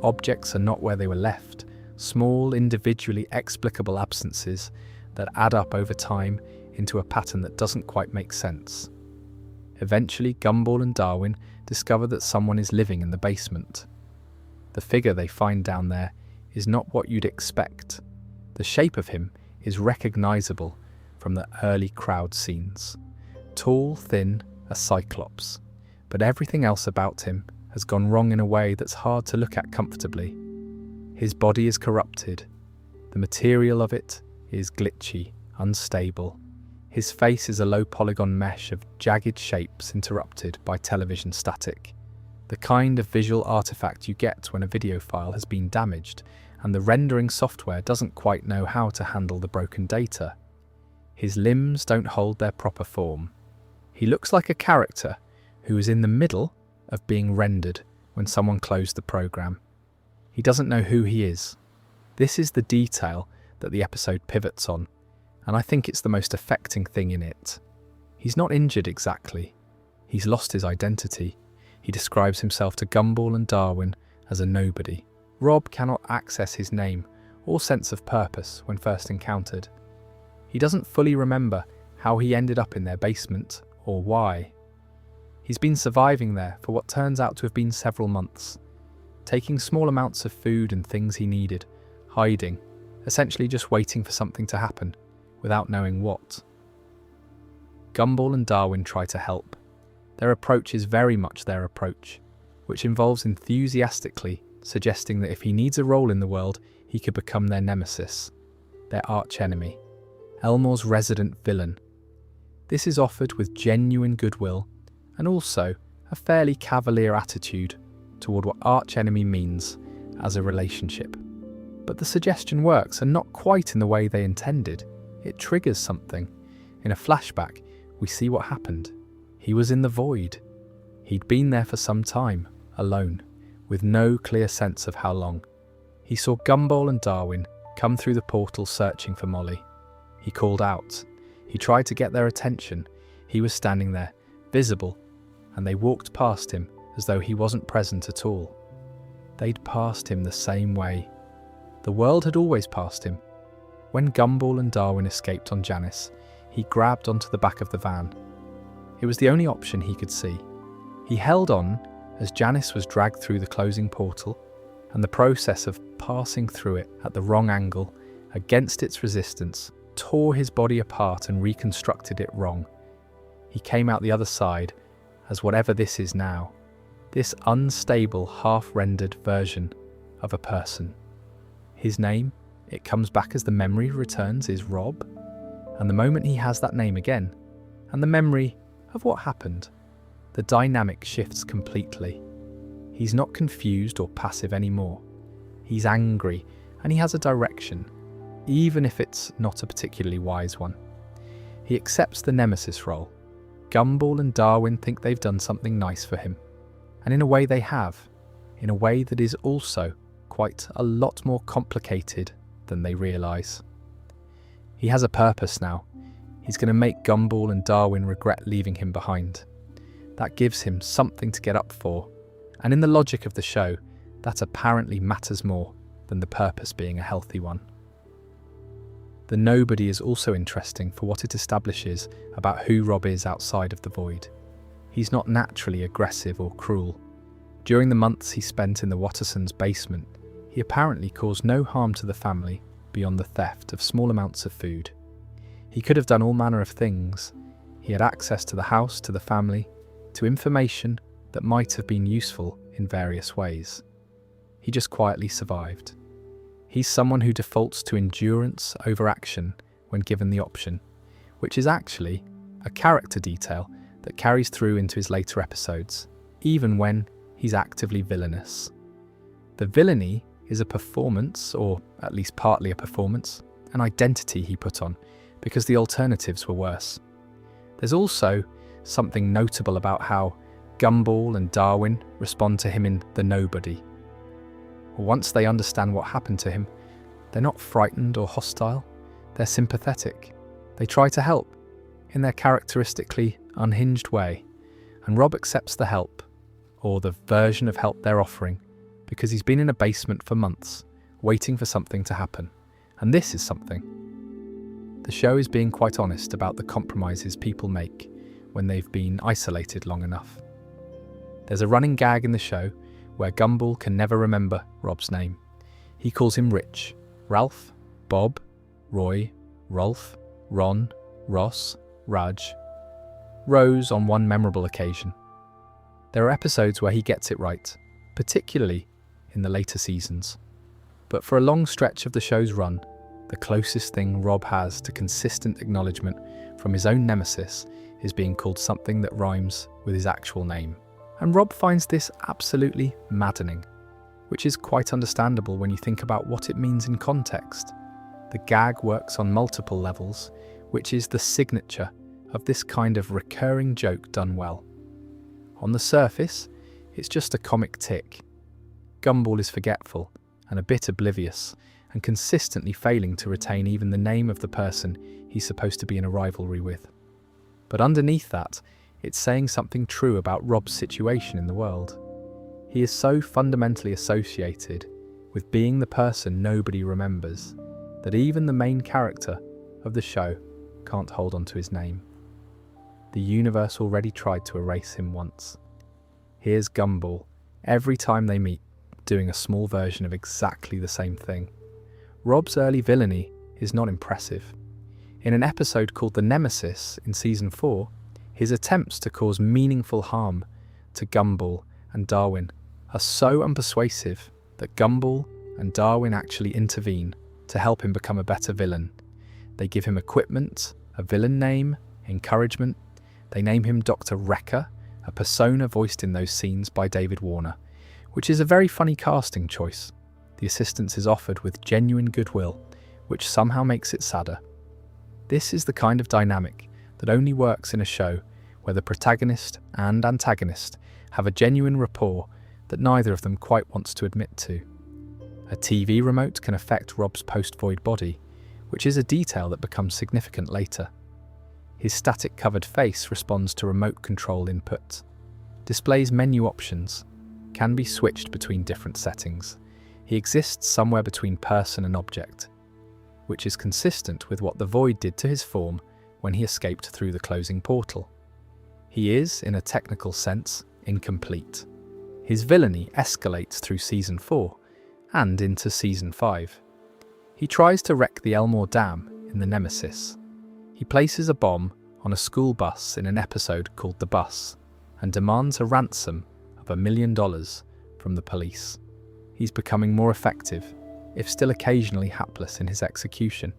Objects are not where they were left, small, individually explicable absences that add up over time into a pattern that doesn't quite make sense. Eventually, Gumball and Darwin discover that someone is living in the basement. The figure they find down there is not what you'd expect. The shape of him is recognizable from the early crowd scenes. Tall, thin, a cyclops. But everything else about him has gone wrong in a way that's hard to look at comfortably. His body is corrupted. The material of it is glitchy, unstable. His face is a low polygon mesh of jagged shapes interrupted by television static. The kind of visual artifact you get when a video file has been damaged and the rendering software doesn't quite know how to handle the broken data. His limbs don't hold their proper form. He looks like a character who was in the middle of being rendered when someone closed the program. He doesn't know who he is. This is the detail that the episode pivots on, and I think it's the most affecting thing in it. He's not injured exactly. He's lost his identity. He describes himself to Gumball and Darwin as a nobody. Rob cannot access his name or sense of purpose when first encountered. He doesn't fully remember how he ended up in their basement or why. He's been surviving there for what turns out to have been several months, taking small amounts of food and things he needed, hiding, essentially just waiting for something to happen, without knowing what. Gumball and Darwin try to help. Their approach is very much their approach, which involves enthusiastically suggesting that if he needs a role in the world, he could become their nemesis, their arch-enemy, Elmore's resident villain. This is offered with genuine goodwill and also a fairly cavalier attitude toward what arch-enemy means as a relationship. But the suggestion works, and not quite in the way they intended. It triggers something. In a flashback, we see what happened. He was in the void. He'd been there for some time, alone, with no clear sense of how long. He saw Gumball and Darwin come through the portal searching for Molly. He called out. He tried to get their attention. He was standing there, visible, and they walked past him as though he wasn't present at all. They'd passed him the same way. The world had always passed him. When Gumball and Darwin escaped on Janice, he grabbed onto the back of the van. It was the only option he could see. He held on as Janice was dragged through the closing portal, and the process of passing through it at the wrong angle, against its resistance, tore his body apart and reconstructed it wrong. He came out the other side as whatever this is now, this unstable, half-rendered version of a person. His name, it comes back as the memory returns, is Rob, and the moment he has that name again, and the memory of what happened, the dynamic shifts completely. He's not confused or passive anymore. He's angry, and he has a direction, even if it's not a particularly wise one. He accepts the nemesis role. Gumball and Darwin think they've done something nice for him, and in a way they have, in a way that is also quite a lot more complicated than they realise. He has a purpose now. He's going to make Gumball and Darwin regret leaving him behind. That gives him something to get up for, and in the logic of the show, that apparently matters more than the purpose being a healthy one. The nobody is also interesting for what it establishes about who Rob is outside of the void. He's not naturally aggressive or cruel. During the months he spent in the Wattersons' basement, he apparently caused no harm to the family beyond the theft of small amounts of food. He could have done all manner of things. He had access to the house, to the family, to information that might have been useful in various ways. He just quietly survived. He's someone who defaults to endurance over action when given the option, which is actually a character detail that carries through into his later episodes, even when he's actively villainous. The villainy is a performance, or at least partly a performance, an identity he put on, because the alternatives were worse. There's also something notable about how Gumball and Darwin respond to him in The Nobody. Once they understand what happened to him, they're not frightened or hostile, they're sympathetic. They try to help, in their characteristically unhinged way, and Rob accepts the help, or the version of help they're offering, because he's been in a basement for months, waiting for something to happen, and this is something. The show is being quite honest about the compromises people make when they've been isolated long enough. There's a running gag in the show where Gumball can never remember Rob's name. He calls him Rich, Ralph, Bob, Roy, Rolf, Ron, Ross, Raj, Rose on one memorable occasion. There are episodes where he gets it right, particularly in the later seasons. But for a long stretch of the show's run, the closest thing Rob has to consistent acknowledgement from his own nemesis is being called something that rhymes with his actual name. And Rob finds this absolutely maddening, which is quite understandable when you think about what it means in context. The gag works on multiple levels, which is the signature of this kind of recurring joke done well. On the surface, it's just a comic tick. Gumball is forgetful and a bit oblivious, and consistently failing to retain even the name of the person he's supposed to be in a rivalry with. But underneath that, it's saying something true about Rob's situation in the world. He is so fundamentally associated with being the person nobody remembers that even the main character of the show can't hold on to his name. The universe already tried to erase him once. Here's Gumball, every time they meet, doing a small version of exactly the same thing. Rob's early villainy is not impressive. In an episode called The Nemesis in Season 4, his attempts to cause meaningful harm to Gumball and Darwin are so unpersuasive that Gumball and Darwin actually intervene to help him become a better villain. They give him equipment, a villain name, encouragement. They name him Dr. Wrecker, a persona voiced in those scenes by David Warner, which is a very funny casting choice. The assistance is offered with genuine goodwill, which somehow makes it sadder. This is the kind of dynamic that only works in a show where the protagonist and antagonist have a genuine rapport that neither of them quite wants to admit to. A TV remote can affect Rob's post-void body, which is a detail that becomes significant later. His static-covered face responds to remote control input. displays menu options, can be switched between different settings. He exists somewhere between person and object, which is consistent with what the Void did to his form when he escaped through the closing portal. He is, in a technical sense, incomplete. His villainy escalates through Season 4 and into Season 5. He tries to wreck the Elmore Dam in The Nemesis. He places a bomb on a school bus in an episode called The Bus and demands a ransom of $1 million from the police. He's becoming more effective, if still occasionally hapless in his execution.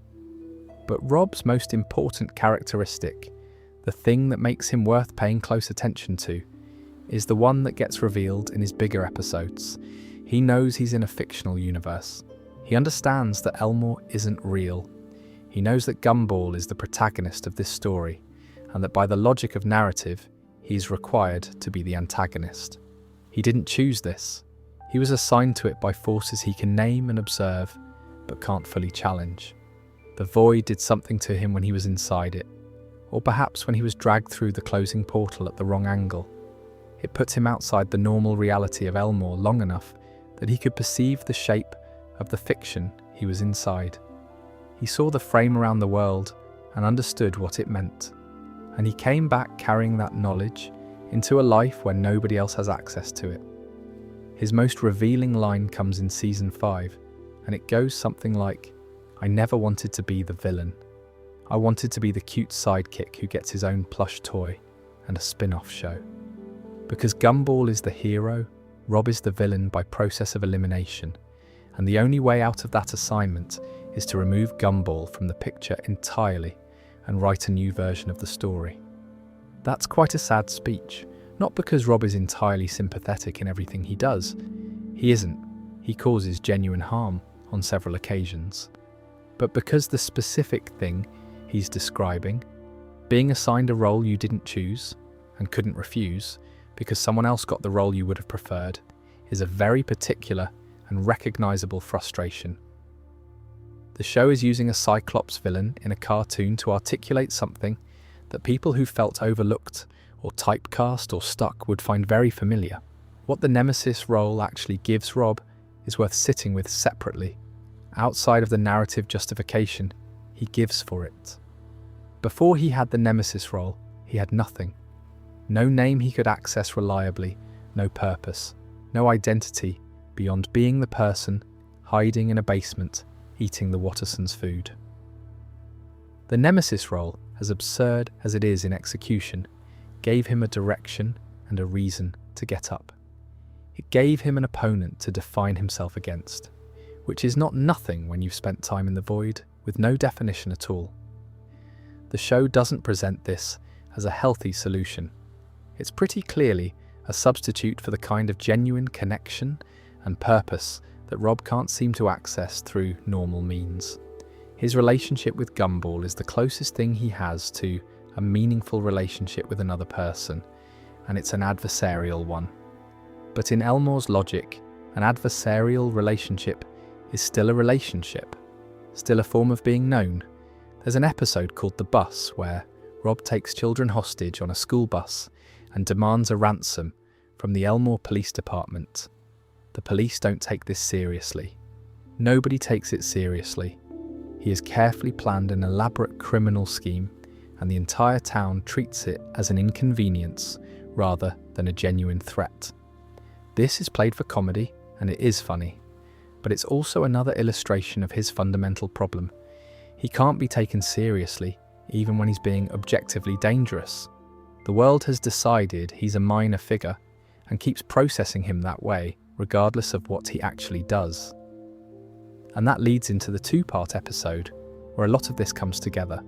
But Rob's most important characteristic, the thing that makes him worth paying close attention to, is the one that gets revealed in his bigger episodes. He knows he's in a fictional universe. He understands that Elmore isn't real. He knows that Gumball is the protagonist of this story, and that by the logic of narrative, he's required to be the antagonist. He didn't choose this. He was assigned to it by forces he can name and observe, but can't fully challenge. The Void did something to him when he was inside it, or perhaps when he was dragged through the closing portal at the wrong angle. It put him outside the normal reality of Elmore long enough that he could perceive the shape of the fiction he was inside. He saw the frame around the world and understood what it meant, and he came back carrying that knowledge into a life where nobody else has access to it. His most revealing line comes in Season 5, and it goes something like, "I never wanted to be the villain. I wanted to be the cute sidekick who gets his own plush toy and a spin-off show." Because Gumball is the hero, Rob is the villain by process of elimination, and the only way out of that assignment is to remove Gumball from the picture entirely and write a new version of the story. That's quite a sad speech, not because Rob is entirely sympathetic in everything he does. He isn't. He causes genuine harm on several occasions. But because the specific thing he's describing, being assigned a role you didn't choose and couldn't refuse because someone else got the role you would have preferred, is a very particular and recognizable frustration. The show is using a Cyclops villain in a cartoon to articulate something that people who felt overlooked or typecast or stuck would find very familiar. What the Nemesis role actually gives Rob is worth sitting with separately. Outside of the narrative justification he gives for it. Before he had the Nemesis role, he had nothing. No name he could access reliably, no purpose, no identity beyond being the person hiding in a basement eating the Wattersons' food. The Nemesis role, as absurd as it is in execution, gave him a direction and a reason to get up. It gave him an opponent to define himself against, which is not nothing when you've spent time in the Void with no definition at all. The show doesn't present this as a healthy solution. It's pretty clearly a substitute for the kind of genuine connection and purpose that Rob can't seem to access through normal means. His relationship with Gumball is the closest thing he has to a meaningful relationship with another person, and it's an adversarial one. But in Elmore's logic, an adversarial relationship is still a relationship, still a form of being known. There's an episode called The Bus where Rob takes children hostage on a school bus and demands a ransom from the Elmore Police Department. The police don't take this seriously. Nobody takes it seriously. He has carefully planned an elaborate criminal scheme, and the entire town treats it as an inconvenience rather than a genuine threat. This is played for comedy, and it is funny, but it's also another illustration of his fundamental problem. He can't be taken seriously, even when he's being objectively dangerous. The world has decided he's a minor figure and keeps processing him that way, regardless of what he actually does. And that leads into the two-part episode, where a lot of this comes together.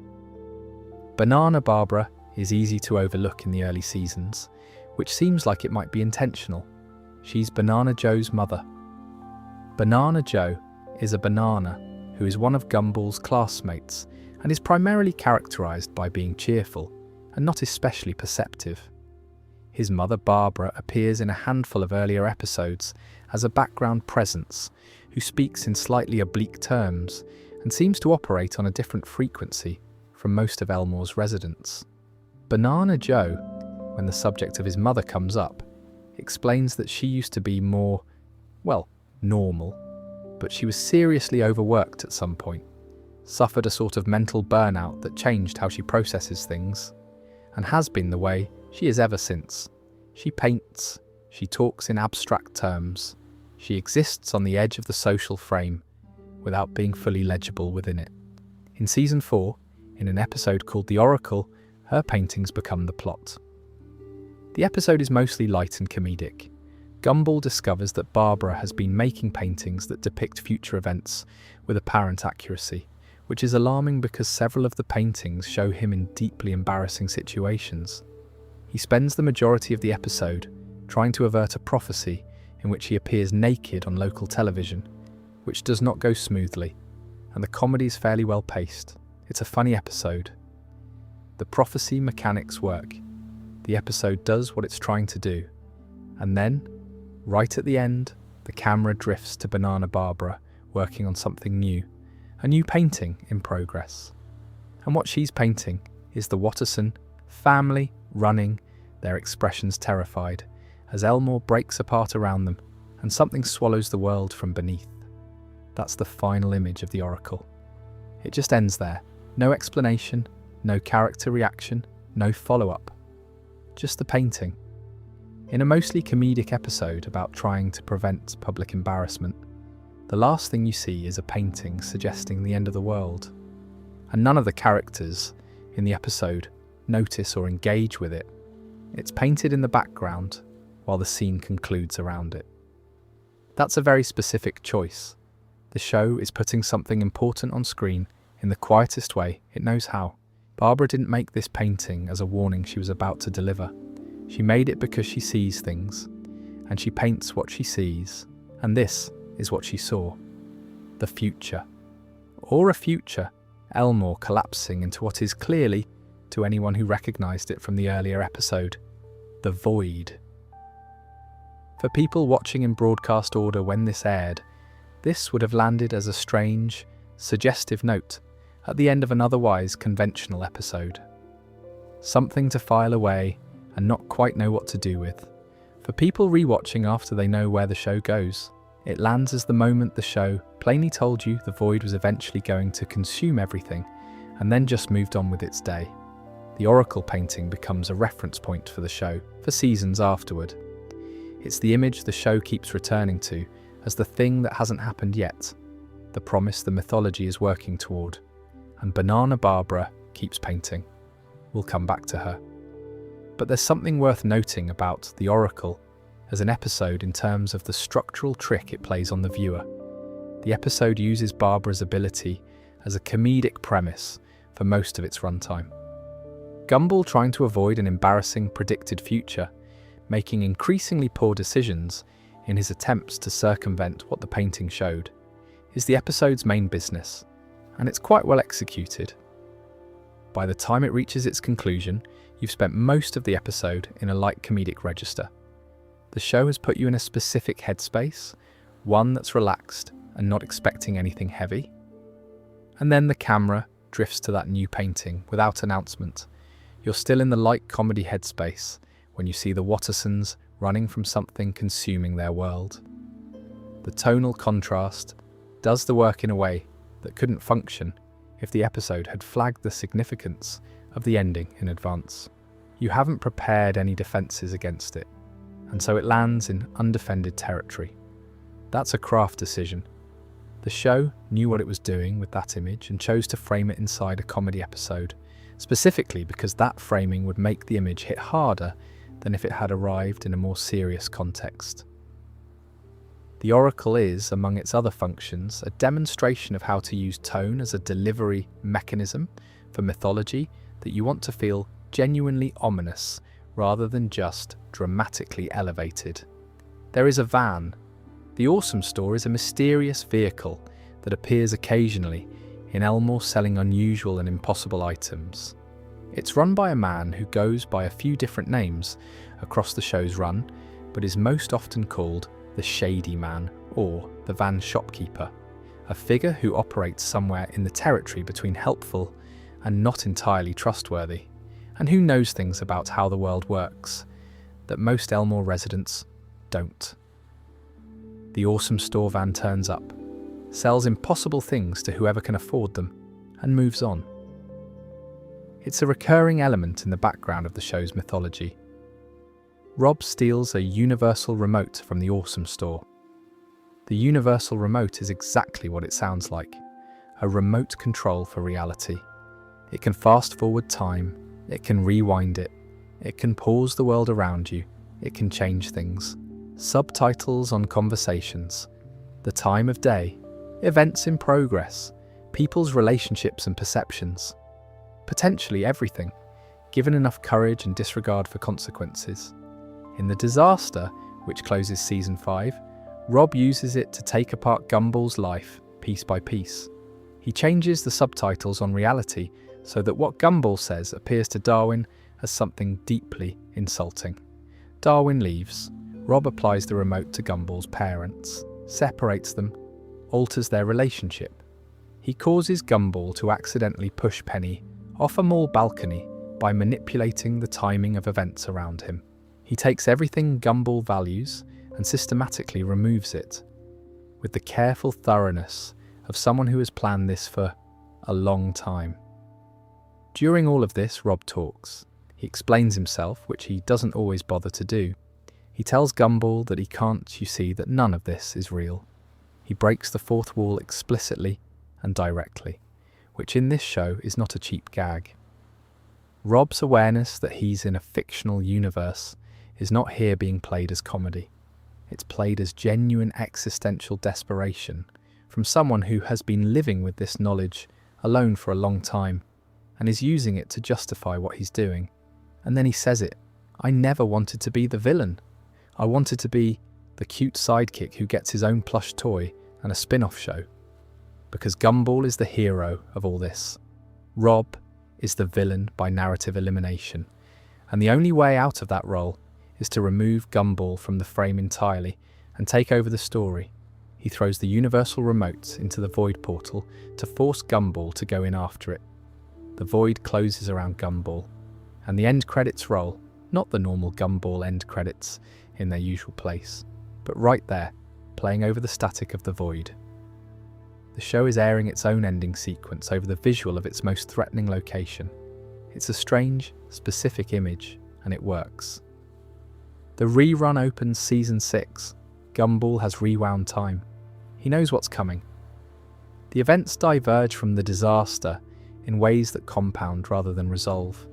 Banana Barbara is easy to overlook in the early seasons, which seems like it might be intentional. She's Banana Joe's mother. Banana Joe is a banana who is one of Gumball's classmates and is primarily characterized by being cheerful and not especially perceptive. His mother Barbara appears in a handful of earlier episodes as a background presence who speaks in slightly oblique terms and seems to operate on a different frequency from most of Elmore's residents. Banana Joe, when the subject of his mother comes up, explains that she used to be more, well, normal, but she was seriously overworked at some point, suffered a sort of mental burnout that changed how she processes things, and has been the way she is ever since. She paints, she talks in abstract terms, she exists on the edge of the social frame without being fully legible within it. In Season 4, in an episode called The Oracle, her paintings become the plot. The episode is mostly light and comedic. Gumball discovers that Barbara has been making paintings that depict future events with apparent accuracy, which is alarming because several of the paintings show him in deeply embarrassing situations. He spends the majority of the episode trying to avert a prophecy in which he appears naked on local television, which does not go smoothly, and the comedy is fairly well paced. It's a funny episode. The prophecy mechanics work. The episode does what it's trying to do, and then, right at the end, the camera drifts to Banana Barbara working on something new, a new painting in progress. And what she's painting is the Watterson family running, their expressions terrified, as Elmore breaks apart around them and something swallows the world from beneath. That's the final image of the Oracle. It just ends there. No explanation, no character reaction, no follow-up. Just the painting. In a mostly comedic episode about trying to prevent public embarrassment, the last thing you see is a painting suggesting the end of the world. And none of the characters in the episode notice or engage with it. It's painted in the background while the scene concludes around it. That's a very specific choice. The show is putting something important on screen in the quietest way it knows how. Barbara didn't make this painting as a warning she was about to deliver. She made it because she sees things, and she paints what she sees, and this is what she saw. The future. Or a future, Elmore collapsing into what is clearly, to anyone who recognised it from the earlier episode, the void. For people watching in broadcast order when this aired, this would have landed as a strange, suggestive note at the end of an otherwise conventional episode. Something to file away and not quite know what to do with. For people rewatching after they know where the show goes, it lands as the moment the show plainly told you the void was eventually going to consume everything and then just moved on with its day. The Oracle painting becomes a reference point for the show for seasons afterward. It's the image the show keeps returning to as the thing that hasn't happened yet, the promise the mythology is working toward. And Banana Barbara keeps painting. We'll come back to her. But there's something worth noting about The Oracle as an episode in terms of the structural trick it plays on the viewer. The episode uses Barbara's ability as a comedic premise for most of its runtime. Gumball trying to avoid an embarrassing predicted future, making increasingly poor decisions in his attempts to circumvent what the painting showed, is the episode's main business, and it's quite well executed. By the time it reaches its conclusion, you've spent most of the episode in a light comedic register. The show has put you in a specific headspace, one that's relaxed and not expecting anything heavy. And then the camera drifts to that new painting without announcement. You're still in the light comedy headspace when you see the Wattersons running from something consuming their world. The tonal contrast does the work in a way that couldn't function if the episode had flagged the significance of the ending in advance. You haven't prepared any defences against it, and so it lands in undefended territory. That's a craft decision. The show knew what it was doing with that image and chose to frame it inside a comedy episode, specifically because that framing would make the image hit harder than if it had arrived in a more serious context. The Oracle is, among its other functions, a demonstration of how to use tone as a delivery mechanism for mythology that you want to feel genuinely ominous rather than just dramatically elevated. There is a van. The Awesome Store is a mysterious vehicle that appears occasionally in Elmore selling unusual and impossible items. It's run by a man who goes by a few different names across the show's run, but is most often called the Shady Man or the Van Shopkeeper, a figure who operates somewhere in the territory between helpful and not entirely trustworthy, and who knows things about how the world works that most Elmore residents don't. The awesome store van turns up, sells impossible things to whoever can afford them, and moves on. It's a recurring element in the background of the show's mythology. Rob steals a universal remote from the awesome store. The universal remote is exactly what it sounds like, a remote control for reality. It can fast forward time, it can rewind it, it can pause the world around you, it can change things. Subtitles on conversations, the time of day, events in progress, people's relationships and perceptions. Potentially everything, given enough courage and disregard for consequences. In The Disaster, which closes Season 5, Rob uses it to take apart Gumball's life piece by piece. He changes the subtitles on reality so that what Gumball says appears to Darwin as something deeply insulting. Darwin leaves. Rob applies the remote to Gumball's parents, separates them, alters their relationship. He causes Gumball to accidentally push Penny off a mall balcony by manipulating the timing of events around him. He takes everything Gumball values and systematically removes it, with the careful thoroughness of someone who has planned this for a long time. During all of this, Rob talks. He explains himself, which he doesn't always bother to do. He tells Gumball that he can't you see that none of this is real. He breaks the fourth wall explicitly and directly, which in this show is not a cheap gag. Rob's awareness that he's in a fictional universe is not here being played as comedy. It's played as genuine existential desperation from someone who has been living with this knowledge alone for a long time and is using it to justify what he's doing. And then he says it, "I never wanted to be the villain. I wanted to be the cute sidekick who gets his own plush toy and a spin-off show." Because Gumball is the hero of all this. Rob is the villain by narrative elimination. And the only way out of that role is to remove Gumball from the frame entirely and take over the story. He throws the universal remote into the void portal to force Gumball to go in after it. The void closes around Gumball, and the end credits roll, not the normal Gumball end credits in their usual place, but right there, playing over the static of the void. The show is airing its own ending sequence over the visual of its most threatening location. It's a strange, specific image, and it works. The rerun opens Season 6. Gumball has rewound time. He knows what's coming. The events diverge from The Disaster in ways that compound rather than resolve.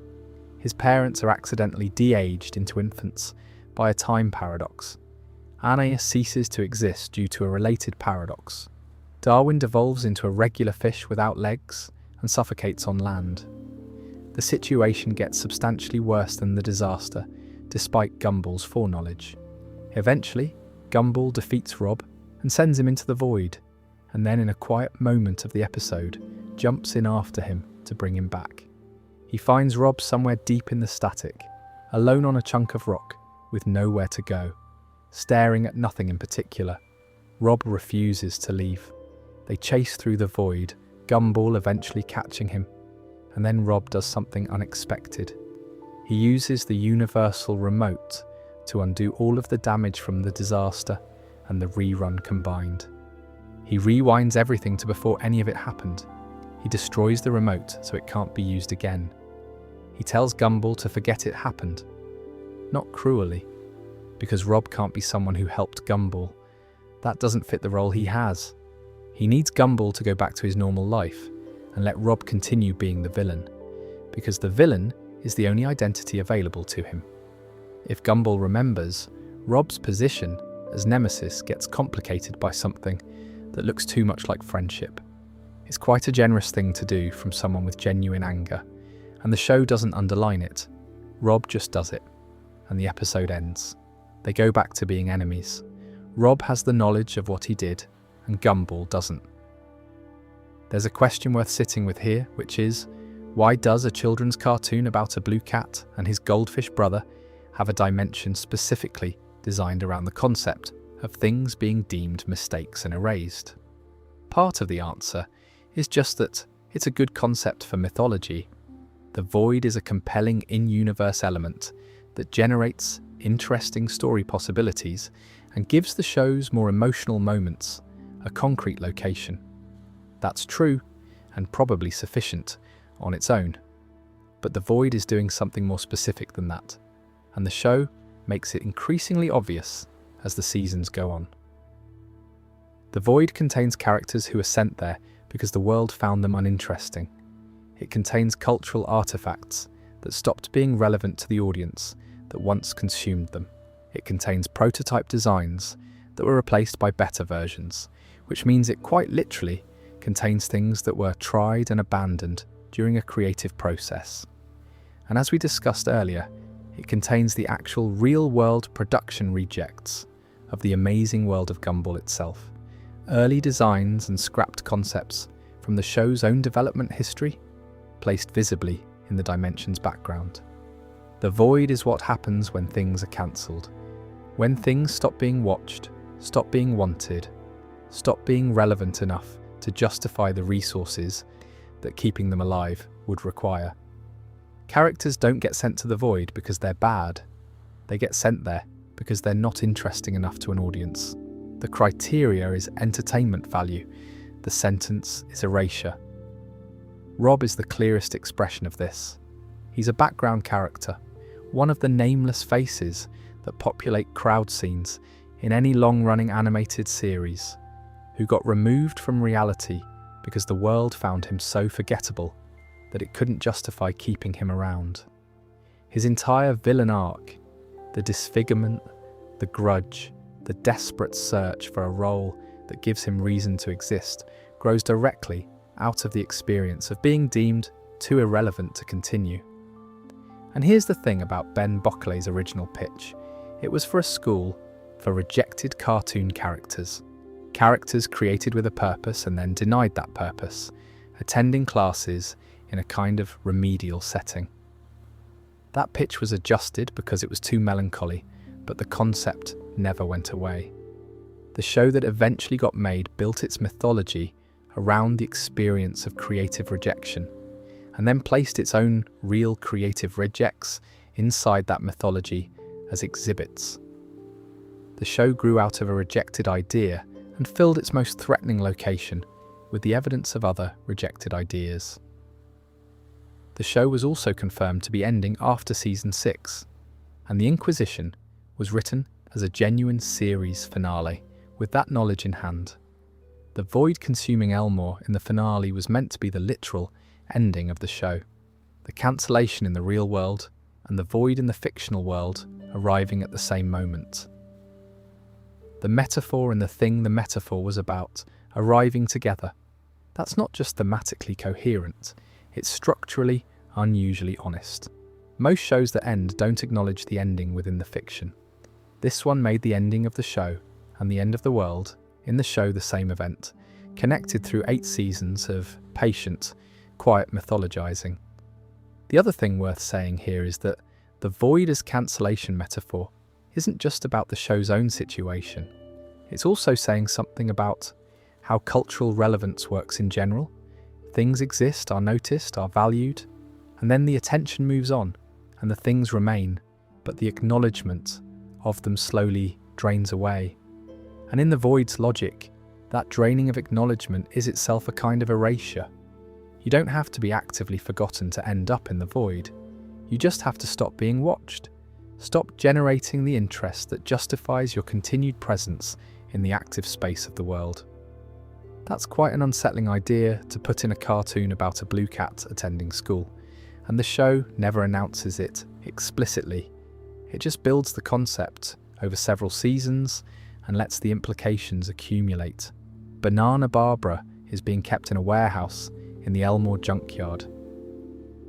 His parents are accidentally de-aged into infants by a time paradox. Anna ceases to exist due to a related paradox. Darwin devolves into a regular fish without legs and suffocates on land. The situation gets substantially worse than The Disaster, despite Gumball's foreknowledge. Eventually, Gumball defeats Rob and sends him into the void, and then in a quiet moment of the episode, jumps in after him to bring him back. He finds Rob somewhere deep in the static, alone on a chunk of rock, with nowhere to go, staring at nothing in particular. Rob refuses to leave. They chase through the void, Gumball eventually catching him, and then Rob does something unexpected. He uses the universal remote to undo all of the damage from The Disaster and the rerun combined. He rewinds everything to before any of it happened. He destroys the remote so it can't be used again. He tells Gumball to forget it happened. Not cruelly, because Rob can't be someone who helped Gumball. That doesn't fit the role he has. He needs Gumball to go back to his normal life and let Rob continue being the villain, because the villain is the only identity available to him. If Gumball remembers, Rob's position as Nemesis gets complicated by something that looks too much like friendship. It's quite a generous thing to do from someone with genuine anger, and the show doesn't underline it. Rob just does it, and the episode ends. They go back to being enemies. Rob has the knowledge of what he did, and Gumball doesn't. There's a question worth sitting with here, which is, why does a children's cartoon about a blue cat and his goldfish brother have a dimension specifically designed around the concept of things being deemed mistakes and erased? Part of the answer is just that it's a good concept for mythology. The void is a compelling in-universe element that generates interesting story possibilities and gives the show's more emotional moments a concrete location. That's true and probably sufficient on its own. But The Void is doing something more specific than that, and the show makes it increasingly obvious as the seasons go on. The Void contains characters who are sent there because the world found them uninteresting. It contains cultural artifacts that stopped being relevant to the audience that once consumed them. It contains prototype designs that were replaced by better versions, which means it quite literally contains things that were tried and abandoned during a creative process. And as we discussed earlier, it contains the actual real-world production rejects of the Amazing World of Gumball itself. Early designs and scrapped concepts from the show's own development history, placed visibly in the Dimension's background. The Void is what happens when things are cancelled. When things stop being watched, stop being wanted, stop being relevant enough to justify the resources that keeping them alive would require. Characters don't get sent to the Void because they're bad. They get sent there because they're not interesting enough to an audience. The criteria is entertainment value. The sentence is erasure. Rob is the clearest expression of this. He's a background character, one of the nameless faces that populate crowd scenes in any long-running animated series, who got removed from reality because the world found him so forgettable that it couldn't justify keeping him around. His entire villain arc, the disfigurement, the grudge, the desperate search for a role that gives him reason to exist, grows directly out of the experience of being deemed too irrelevant to continue. And here's the thing about Ben Bockley's original pitch. It was for a school for rejected cartoon characters. Characters created with a purpose and then denied that purpose, attending classes in a kind of remedial setting. That pitch was adjusted because it was too melancholy, but the concept never went away. The show that eventually got made built its mythology around the experience of creative rejection, and then placed its own real creative rejects inside that mythology as exhibits. The show grew out of a rejected idea and filled its most threatening location with the evidence of other rejected ideas. The show was also confirmed to be ending after season 6, and The Inquisition was written as a genuine series finale with that knowledge in hand. The void consuming Elmore in the finale was meant to be the literal ending of the show, the cancellation in the real world and the void in the fictional world arriving at the same moment. The metaphor and the thing the metaphor was about arriving together. That's not just thematically coherent, it's structurally unusually honest. Most shows that end don't acknowledge the ending within the fiction. This one made the ending of the show and the end of the world in the show the same event, connected through 8 seasons of patient, quiet mythologizing. The other thing worth saying here is that the void as cancellation metaphor isn't just about the show's own situation. It's also saying something about how cultural relevance works in general. Things exist, are noticed, are valued, and then the attention moves on, and the things remain, but the acknowledgement of them slowly drains away. And in the void's logic, that draining of acknowledgement is itself a kind of erasure. You don't have to be actively forgotten to end up in the void. You just have to stop being watched. Stop generating the interest that justifies your continued presence in the active space of the world. That's quite an unsettling idea to put in a cartoon about a blue cat attending school, and the show never announces it explicitly. It just builds the concept over several seasons and lets the implications accumulate. Banana Barbara is being kept in a warehouse in the Elmore junkyard.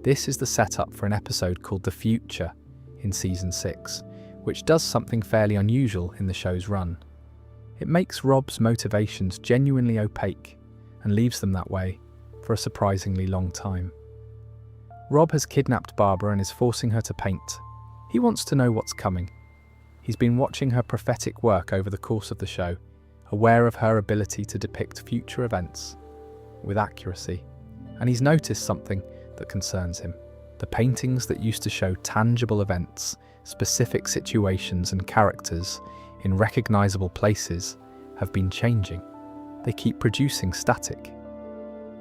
This is the setup for an episode called The Future in season 6, which does something fairly unusual in the show's run. It makes Rob's motivations genuinely opaque and leaves them that way for a surprisingly long time. Rob has kidnapped Barbara and is forcing her to paint. He wants to know what's coming. He's been watching her prophetic work over the course of the show, aware of her ability to depict future events with accuracy, and he's noticed something that concerns him. The paintings that used to show tangible events, specific situations and characters in recognizable places have been changing. They keep producing static.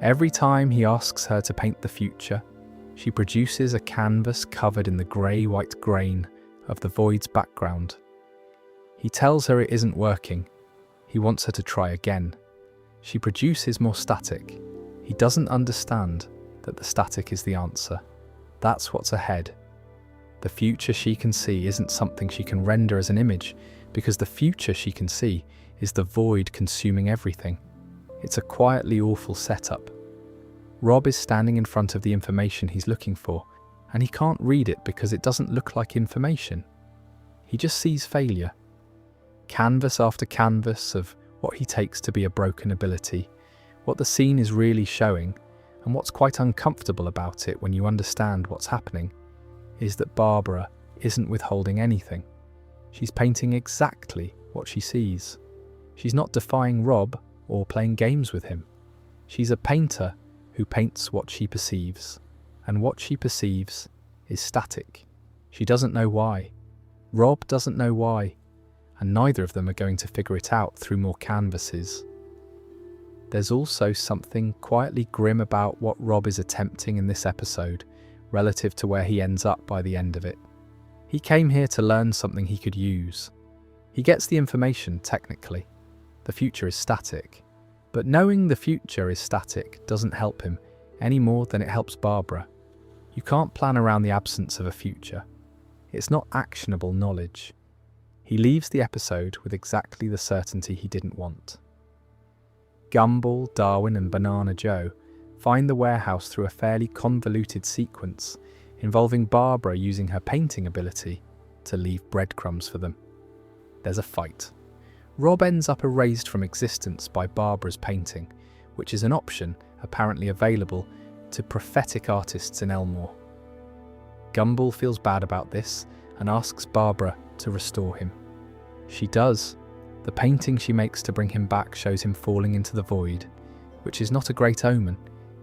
Every time he asks her to paint the future, she produces a canvas covered in the grey-white grain of the void's background. He tells her it isn't working. He wants her to try again. She produces more static. He doesn't understand that the static is the answer. That's what's ahead. The future she can see isn't something she can render as an image, because the future she can see is the void consuming everything. It's a quietly awful setup. Rob is standing in front of the information he's looking for, and he can't read it because it doesn't look like information. He just sees failure. Canvas after canvas of what he takes to be a broken ability, what the scene is really showing, and what's quite uncomfortable about it when you understand what's happening, is that Barbara isn't withholding anything. She's painting exactly what she sees. She's not defying Rob or playing games with him. She's a painter who paints what she perceives, and what she perceives is static. She doesn't know why. Rob doesn't know why, and neither of them are going to figure it out through more canvases. There's also something quietly grim about what Rob is attempting in this episode relative to where he ends up by the end of it. He came here to learn something he could use. He gets the information technically. The future is static. But knowing the future is static doesn't help him any more than it helps Barbara. You can't plan around the absence of a future. It's not actionable knowledge. He leaves the episode with exactly the certainty he didn't want. Gumball, Darwin and Banana Joe find the warehouse through a fairly convoluted sequence involving Barbara using her painting ability to leave breadcrumbs for them. There's a fight. Rob ends up erased from existence by Barbara's painting, which is an option apparently available to prophetic artists in Elmore. Gumball feels bad about this and asks Barbara to restore him. She does. The painting she makes to bring him back shows him falling into the void, which is not a great omen,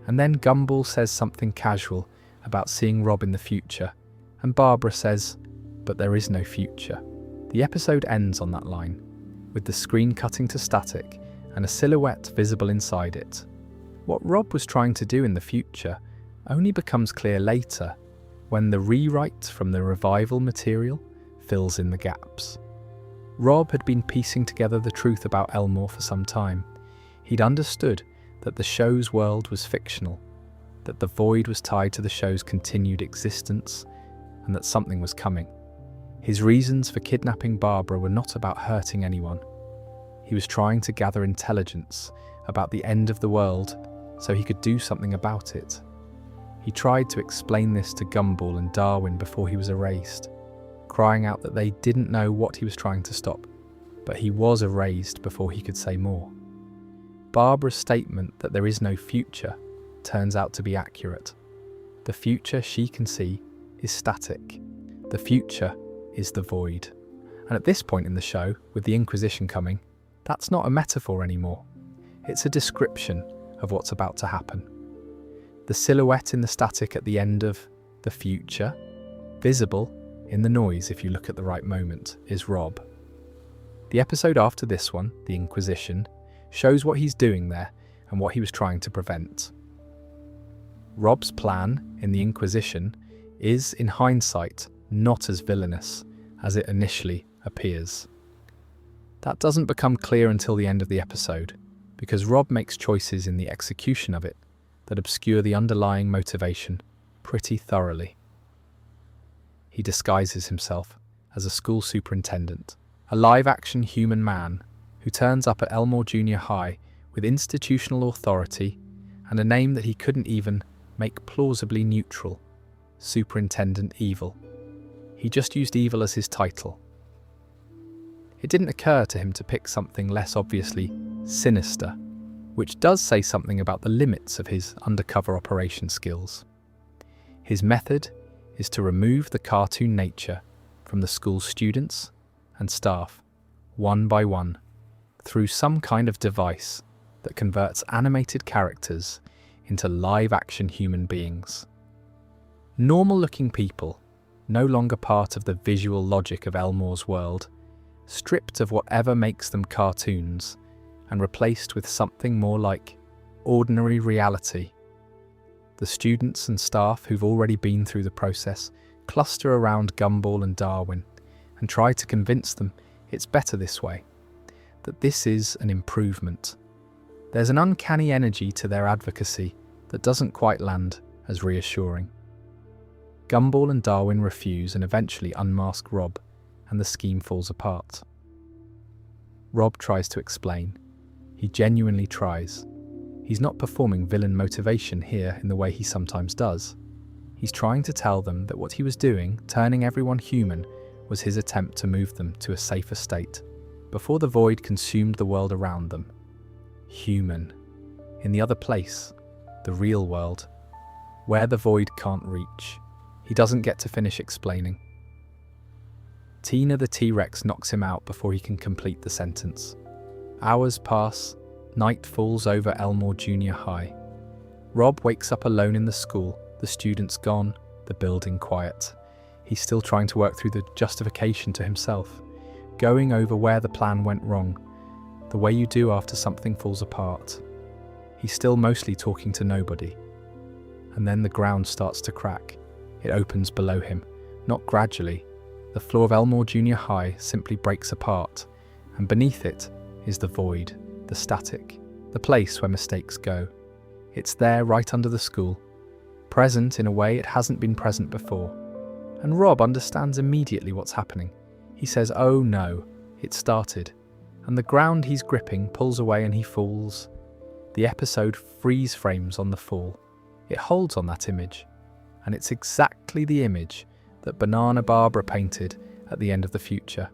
and then Gumball says something casual about seeing Rob in the future, and Barbara says, "But there is no future." The episode ends on that line, with the screen cutting to static and a silhouette visible inside it. What Rob was trying to do in the future only becomes clear later, when the rewrite from the revival material fills in the gaps. Rob had been piecing together the truth about Elmore for some time. He'd understood that the show's world was fictional, that the void was tied to the show's continued existence, and that something was coming. His reasons for kidnapping Barbara were not about hurting anyone. He was trying to gather intelligence about the end of the world so he could do something about it. He tried to explain this to Gumball and Darwin before he was erased, crying out that they didn't know what he was trying to stop, but he was erased before he could say more. Barbara's statement that there is no future turns out to be accurate. The future she can see is static. The future is the void. And at this point in the show, with the Inquisition coming, that's not a metaphor anymore. It's a description of what's about to happen. The silhouette in the static at the end of the future, visible in the noise if you look at the right moment, is Rob. The episode after this one, The Inquisition, shows what he's doing there and what he was trying to prevent. Rob's plan in The Inquisition is, in hindsight, not as villainous as it initially appears. That doesn't become clear until the end of the episode, because Rob makes choices in the execution of it that obscure the underlying motivation pretty thoroughly. He disguises himself as a school superintendent, a live-action human man who turns up at Elmore Junior High with institutional authority and a name that he couldn't even make plausibly neutral: Superintendent Evil. He just used evil as his title. It didn't occur to him to pick something less obviously sinister, which does say something about the limits of his undercover operation skills. His method is to remove the cartoon nature from the school's students and staff, one by one, through some kind of device that converts animated characters into live-action human beings. Normal-looking people, no longer part of the visual logic of Elmore's world, stripped of whatever makes them cartoons and replaced with something more like ordinary reality. The students and staff who've already been through the process cluster around Gumball and Darwin and try to convince them it's better this way, that this is an improvement. There's an uncanny energy to their advocacy that doesn't quite land as reassuring. Gumball and Darwin refuse and eventually unmask Rob, and the scheme falls apart. Rob tries to explain. He genuinely tries. He's not performing villain motivation here in the way he sometimes does. He's trying to tell them that what he was doing, turning everyone human, was his attempt to move them to a safer state, before the void consumed the world around them. Human. In the other place, the real world, where the void can't reach. He doesn't get to finish explaining. Tina the T-Rex knocks him out before he can complete the sentence. Hours pass, night falls over Elmore Junior High. Rob wakes up alone in the school, the students gone, the building quiet. He's still trying to work through the justification to himself, going over where the plan went wrong, the way you do after something falls apart. He's still mostly talking to nobody. And then the ground starts to crack. It opens below him, not gradually. The floor of Elmore Junior High simply breaks apart, and beneath it is the void, the static, the place where mistakes go. It's there right under the school, present in a way it hasn't been present before. And Rob understands immediately what's happening. He says, "Oh no, it started." And the ground he's gripping pulls away and he falls. The episode freeze frames on the fall. It holds on that image. And it's exactly the image that Banana Barbara painted at the end of the future,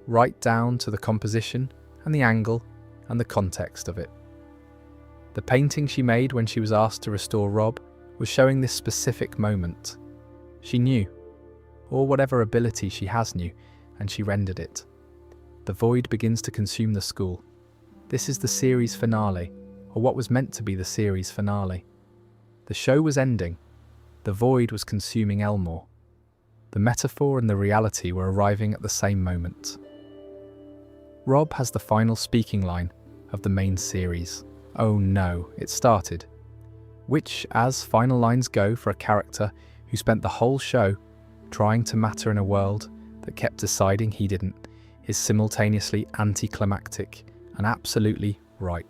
right down to the composition and the angle and the context of it. The painting she made when she was asked to restore Rob was showing this specific moment. She knew, or whatever ability she has knew, and she rendered it. The void begins to consume the school. This is the series finale, or what was meant to be the series finale. The show was ending. The void was consuming Elmore. The metaphor and the reality were arriving at the same moment. Rob has the final speaking line of the main series. "Oh no, it started." Which, as final lines go for a character who spent the whole show trying to matter in a world that kept deciding he didn't, is simultaneously anticlimactic and absolutely right.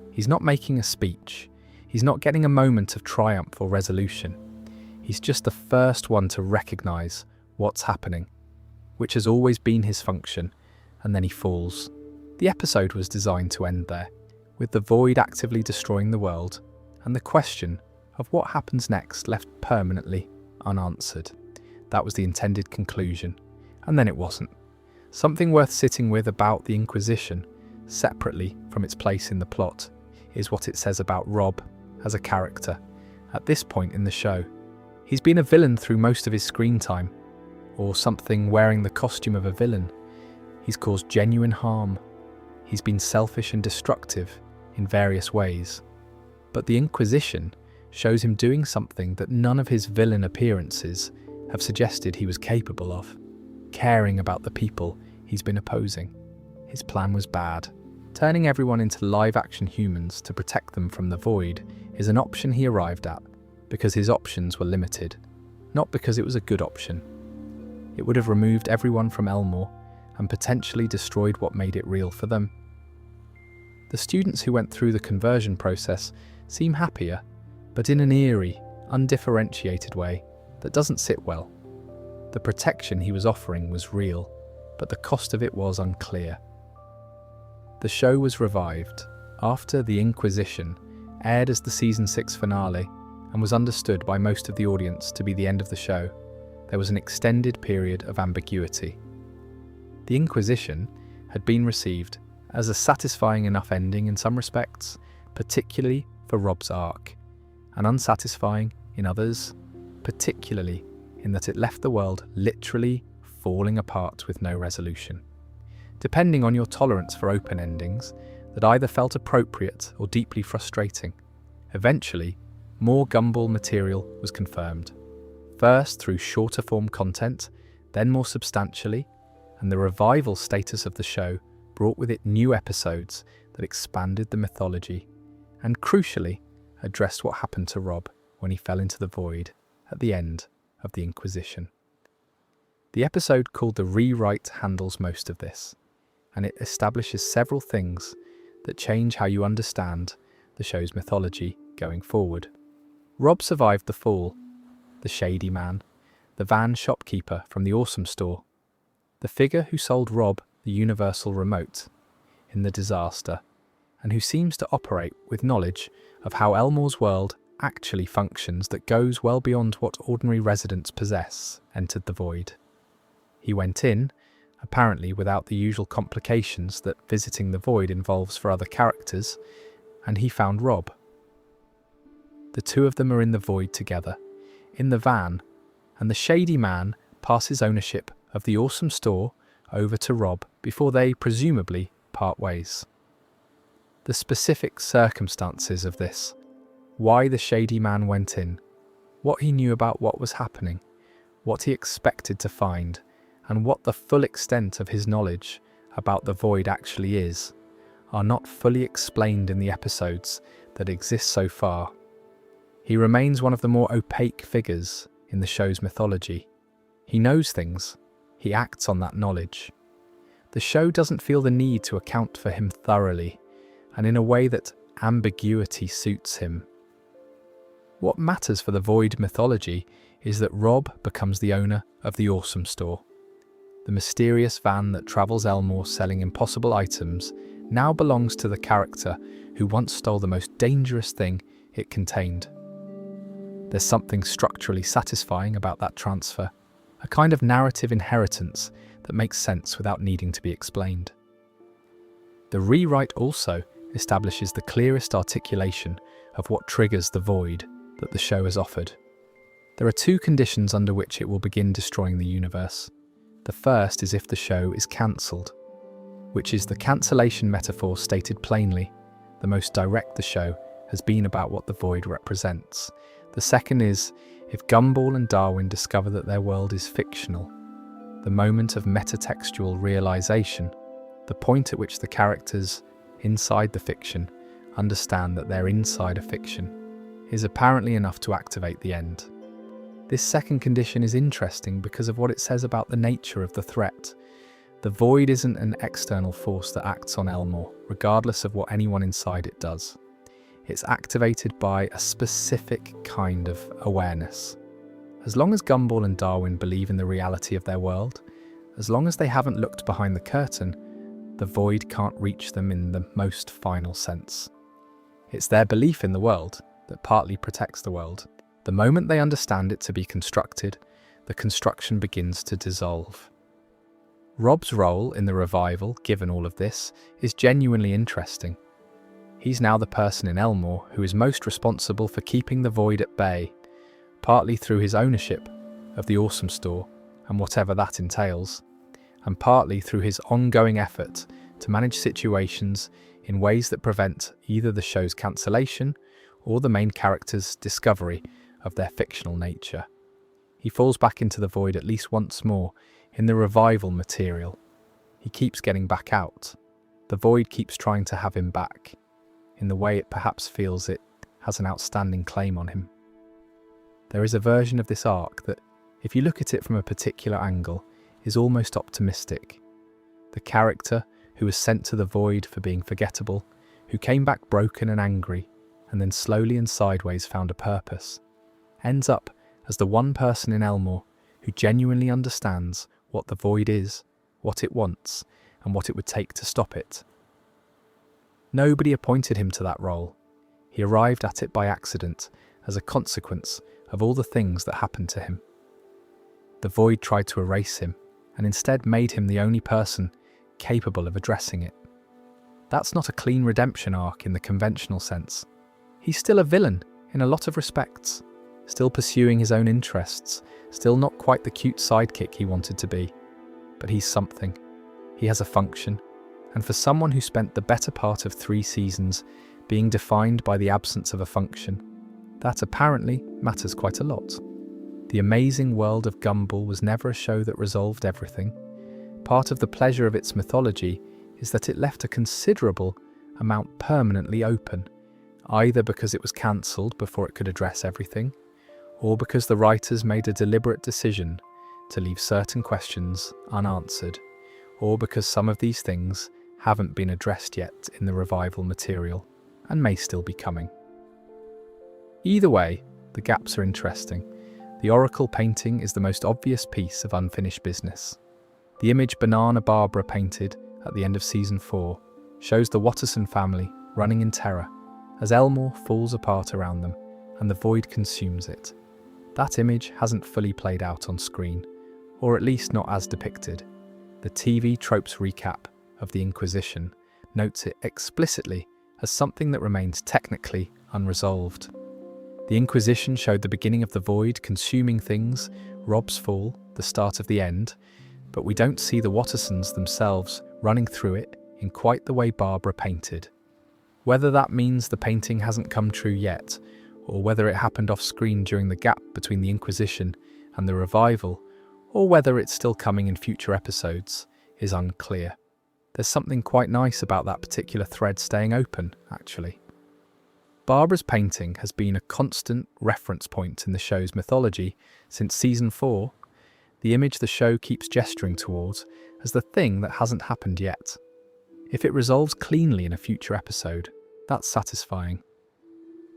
He's not making a speech. He's not getting a moment of triumph or resolution. He's just the first one to recognise what's happening, which has always been his function, and then he falls. The episode was designed to end there, with the void actively destroying the world, and the question of what happens next left permanently unanswered. That was the intended conclusion, and then it wasn't. Something worth sitting with about the Inquisition, separately from its place in the plot, is what it says about Rob as a character. At this point in the show, he's been a villain through most of his screen time, or something wearing the costume of a villain. He's caused genuine harm. He's been selfish and destructive in various ways. But the Inquisition shows him doing something that none of his villain appearances have suggested he was capable of, caring about the people he's been opposing. His plan was bad. Turning everyone into live-action humans to protect them from the void is an option he arrived at because his options were limited, not because it was a good option. It would have removed everyone from Elmore and potentially destroyed what made it real for them. The students who went through the conversion process seem happier, but in an eerie, undifferentiated way that doesn't sit well. The protection he was offering was real, but the cost of it was unclear. The show was revived after The Inquisition aired as the season 6 finale and was understood by most of the audience to be the end of the show. There was an extended period of ambiguity. The Inquisition had been received as a satisfying enough ending in some respects, particularly for Rob's arc, and unsatisfying in others, particularly in that it left the world literally falling apart with no resolution. Depending on your tolerance for open endings, that either felt appropriate or deeply frustrating. Eventually, more Gumball material was confirmed. first through shorter form content, then more substantially, and the revival status of the show brought with it new episodes that expanded the mythology and, crucially, addressed what happened to Rob when he fell into the void at the end of the Inquisition. The episode called The Rewrite handles most of this, and it establishes several things that change how you understand the show's mythology going forward. Rob survived the fall, the shady man, the van shopkeeper from the Awesome Store, the figure who sold Rob the universal remote in the disaster, and who seems to operate with knowledge of how Elmore's world actually functions that goes well beyond what ordinary residents possess, entered the void. He went in, apparently without the usual complications that visiting the void involves for other characters, and he found Rob. The two of them are in the void together, in the van, and the shady man passes ownership of the Awesome Store over to Rob before they, presumably, part ways. The specific circumstances of this, why the shady man went in, what he knew about what was happening, what he expected to find, and what the full extent of his knowledge about the void actually is, are not fully explained in the episodes that exist so far. He remains one of the more opaque figures in the show's mythology. He knows things, he acts on that knowledge. The show doesn't feel the need to account for him thoroughly, and in a way that ambiguity suits him. What matters for the void mythology is that Rob becomes the owner of the Awesome Store. The mysterious van that travels Elmore selling impossible items now belongs to the character who once stole the most dangerous thing it contained. There's something structurally satisfying about that transfer, a kind of narrative inheritance that makes sense without needing to be explained. The rewrite also establishes the clearest articulation of what triggers the void that the show has offered. There are two conditions under which it will begin destroying the universe. The first is if the show is cancelled, which is the cancellation metaphor stated plainly. The most direct the show has been about what the void represents. The second is if Gumball and Darwin discover that their world is fictional. The moment of metatextual realization, the point at which the characters inside the fiction understand that they're inside a fiction, is apparently enough to activate the end. This second condition is interesting because of what it says about the nature of the threat. The void isn't an external force that acts on Elmore, regardless of what anyone inside it does. It's activated by a specific kind of awareness. As long as Gumball and Darwin believe in the reality of their world, as long as they haven't looked behind the curtain, the void can't reach them in the most final sense. It's their belief in the world that partly protects the world. The moment they understand it to be constructed, the construction begins to dissolve. Rob's role in the revival, given all of this, is genuinely interesting. He's now the person in Elmore who is most responsible for keeping the void at bay, partly through his ownership of the Awesome Store and whatever that entails, and partly through his ongoing effort to manage situations in ways that prevent either the show's cancellation or the main character's discovery of their fictional nature. He falls back into the void at least once more in the revival material. He keeps getting back out. The void keeps trying to have him back, in the way it perhaps feels it has an outstanding claim on him. There is a version of this arc that, if you look at it from a particular angle, is almost optimistic. The character who was sent to the void for being forgettable, who came back broken and angry, and then slowly and sideways found a purpose, ends up as the one person in Elmore who genuinely understands what the void is, what it wants, and what it would take to stop it. Nobody appointed him to that role. He arrived at it by accident, as a consequence of all the things that happened to him. The void tried to erase him, and instead made him the only person capable of addressing it. That's not a clean redemption arc in the conventional sense. He's still a villain in a lot of respects, still pursuing his own interests, still not quite the cute sidekick he wanted to be. But he's something. He has a function, and for someone who spent the better part of 3 seasons being defined by the absence of a function, that apparently matters quite a lot. The Amazing World of Gumball was never a show that resolved everything. Part of the pleasure of its mythology is that it left a considerable amount permanently open, either because it was cancelled before it could address everything, or because the writers made a deliberate decision to leave certain questions unanswered, or because some of these things haven't been addressed yet in the revival material and may still be coming. Either way, the gaps are interesting. The Oracle painting is the most obvious piece of unfinished business. The image Banana Barbara painted at the end of Season 4 shows the Watterson family running in terror as Elmore falls apart around them and the void consumes it. That image hasn't fully played out on screen, or at least not as depicted. The TV Tropes recap of the Inquisition notes it explicitly as something that remains technically unresolved. The Inquisition showed the beginning of the void consuming things, Rob's fall, the start of the end, but we don't see the Wattersons themselves running through it in quite the way Barbara painted. Whether that means the painting hasn't come true yet, or whether it happened off-screen during the gap between the Inquisition and the revival, or whether it's still coming in future episodes, is unclear. There's something quite nice about that particular thread staying open, actually. Barbara's painting has been a constant reference point in the show's mythology since Season 4, the image the show keeps gesturing towards as the thing that hasn't happened yet. If it resolves cleanly in a future episode, that's satisfying.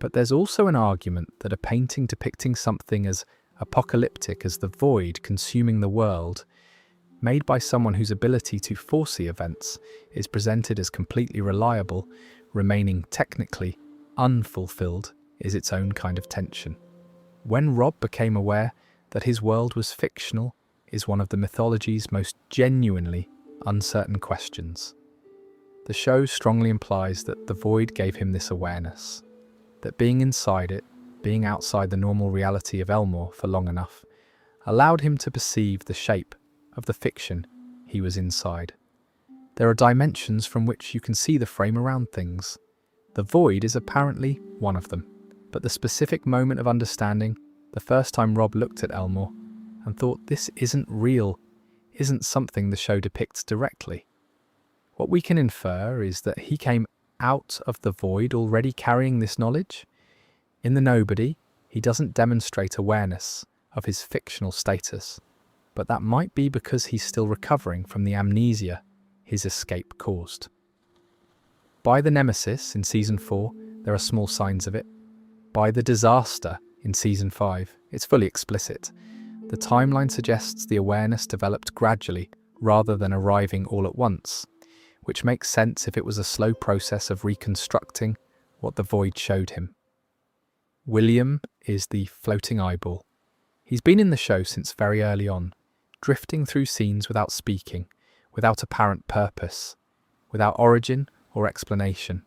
But there's also an argument that a painting depicting something as apocalyptic as the void consuming the world, made by someone whose ability to foresee events is presented as completely reliable, remaining technically unfulfilled, is its own kind of tension. When Rob became aware that his world was fictional is one of the mythology's most genuinely uncertain questions. The show strongly implies that the void gave him this awareness, that being inside it, being outside the normal reality of Elmore for long enough, allowed him to perceive the shape of the fiction he was inside. There are dimensions from which you can see the frame around things. The void is apparently one of them, but the specific moment of understanding, the first time Rob looked at Elmore and thought this isn't real, isn't something the show depicts directly. What we can infer is that he came out of the void already carrying this knowledge. In the Nobody, he doesn't demonstrate awareness of his fictional status, but that might be because he's still recovering from the amnesia his escape caused. By the Nemesis in Season 4, there are small signs of it. By the disaster in Season 5, it's fully explicit. The timeline suggests the awareness developed gradually rather than arriving all at once, which makes sense if it was a slow process of reconstructing what the void showed him. William is the floating eyeball. He's been in the show since very early on, drifting through scenes without speaking, without apparent purpose, without origin or explanation.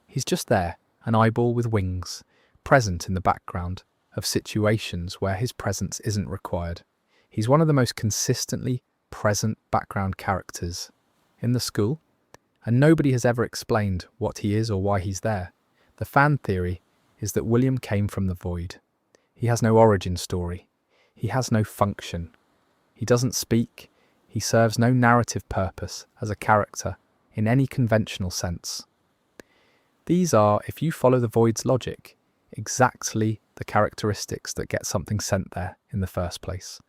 He's just there, an eyeball with wings, present in the background of situations where his presence isn't required. He's one of the most consistently present background characters in the school, and nobody has ever explained what he is or why he's there. The fan theory is that William came from the void. He has no origin story. He has no function. He doesn't speak. He serves no narrative purpose as a character in any conventional sense. These are, if you follow the void's logic, exactly the characteristics that get something sent there in the first place.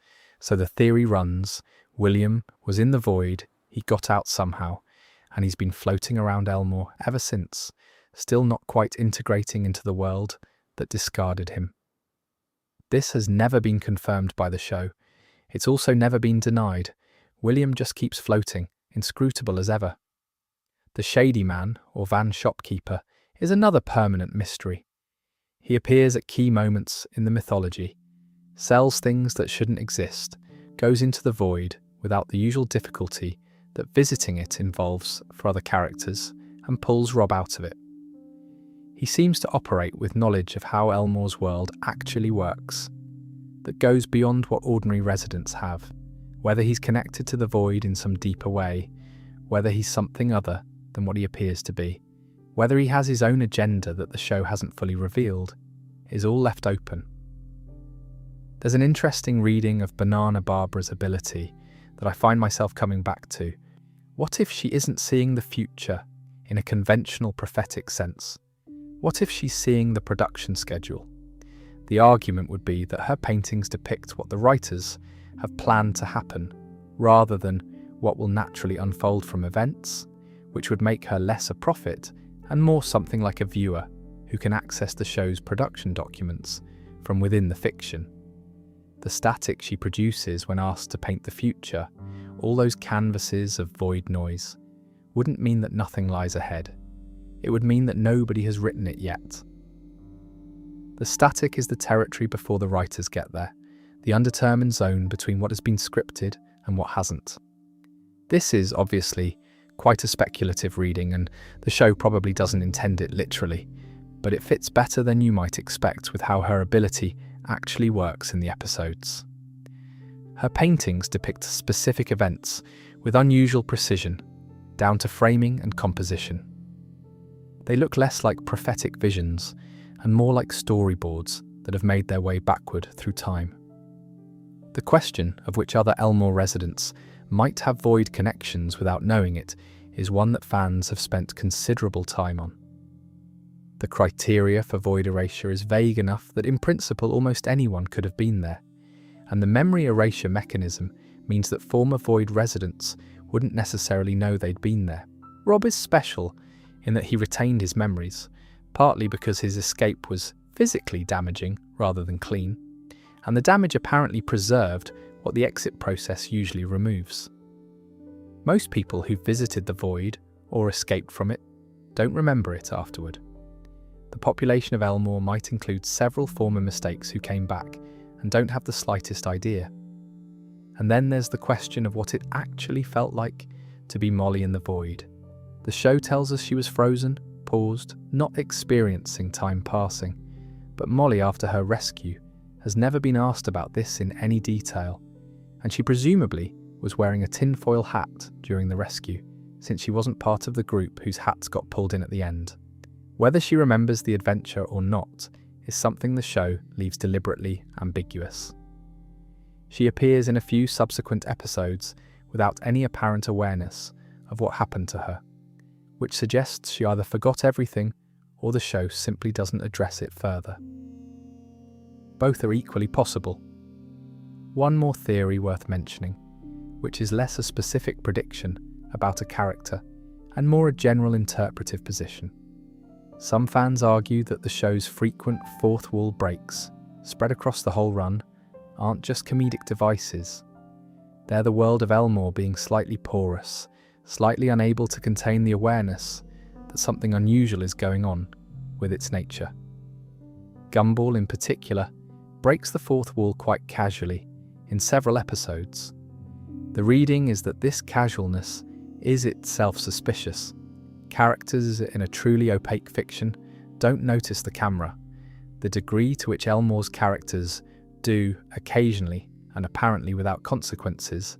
So the theory runs, William was in the void, he got out somehow, and he's been floating around Elmore ever since, still not quite integrating into the world that discarded him. This has never been confirmed by the show. It's also never been denied. William just keeps floating, inscrutable as ever. The Shady Man, or Van Shopkeeper, is another permanent mystery. He appears at key moments in the mythology, sells things that shouldn't exist, goes into the void without the usual difficulty that visiting it involves for other characters, and pulls Rob out of it. He seems to operate with knowledge of how Elmore's world actually works, that goes beyond what ordinary residents have, whether he's connected to the void in some deeper way, whether he's something other than what he appears to be, whether he has his own agenda that the show hasn't fully revealed, is all left open. There's an interesting reading of Banana Barbara's ability that I find myself coming back to. What if she isn't seeing the future in a conventional prophetic sense? What if she's seeing the production schedule? The argument would be that her paintings depict what the writers have planned to happen, rather than what will naturally unfold from events, which would make her less a prophet and more something like a viewer who can access the show's production documents from within the fiction. The static she produces when asked to paint the future, all those canvases of void noise, wouldn't mean that nothing lies ahead. It would mean that nobody has written it yet. The static is the territory before the writers get there, the undetermined zone between what has been scripted and what hasn't. This is obviously quite a speculative reading, and the show probably doesn't intend it literally, but it fits better than you might expect with how her ability actually works in the episodes. Her paintings depict specific events with unusual precision, down to framing and composition. They look less like prophetic visions and more like storyboards that have made their way backward through time. The question of which other Elmore residents might have void connections without knowing it is one that fans have spent considerable time on. The criteria for void erasure is vague enough that in principle almost anyone could have been there, and the memory erasure mechanism means that former void residents wouldn't necessarily know they'd been there. Rob is special in that he retained his memories, partly because his escape was physically damaging rather than clean, and the damage apparently preserved what the exit process usually removes. Most people who visited the void or escaped from it don't remember it afterward. The population of Elmore might include several former mistakes who came back and don't have the slightest idea. And then there's the question of what it actually felt like to be Molly in the void. The show tells us she was frozen, paused, not experiencing time passing, but Molly, after her rescue, has never been asked about this in any detail, and she presumably was wearing a tinfoil hat during the rescue, since she wasn't part of the group whose hats got pulled in at the end. Whether she remembers the adventure or not is something the show leaves deliberately ambiguous. She appears in a few subsequent episodes without any apparent awareness of what happened to her, which suggests she either forgot everything or the show simply doesn't address it further. Both are equally possible. One more theory worth mentioning, which is less a specific prediction about a character and more a general interpretive position. Some fans argue that the show's frequent fourth wall breaks, spread across the whole run, aren't just comedic devices. They're the world of Elmore being slightly porous, slightly unable to contain the awareness that something unusual is going on with its nature. Gumball, in particular, breaks the fourth wall quite casually in several episodes. The reading is that this casualness is itself suspicious. Characters in a truly opaque fiction don't notice the camera. The degree to which Elmore's characters do, occasionally and apparently without consequences,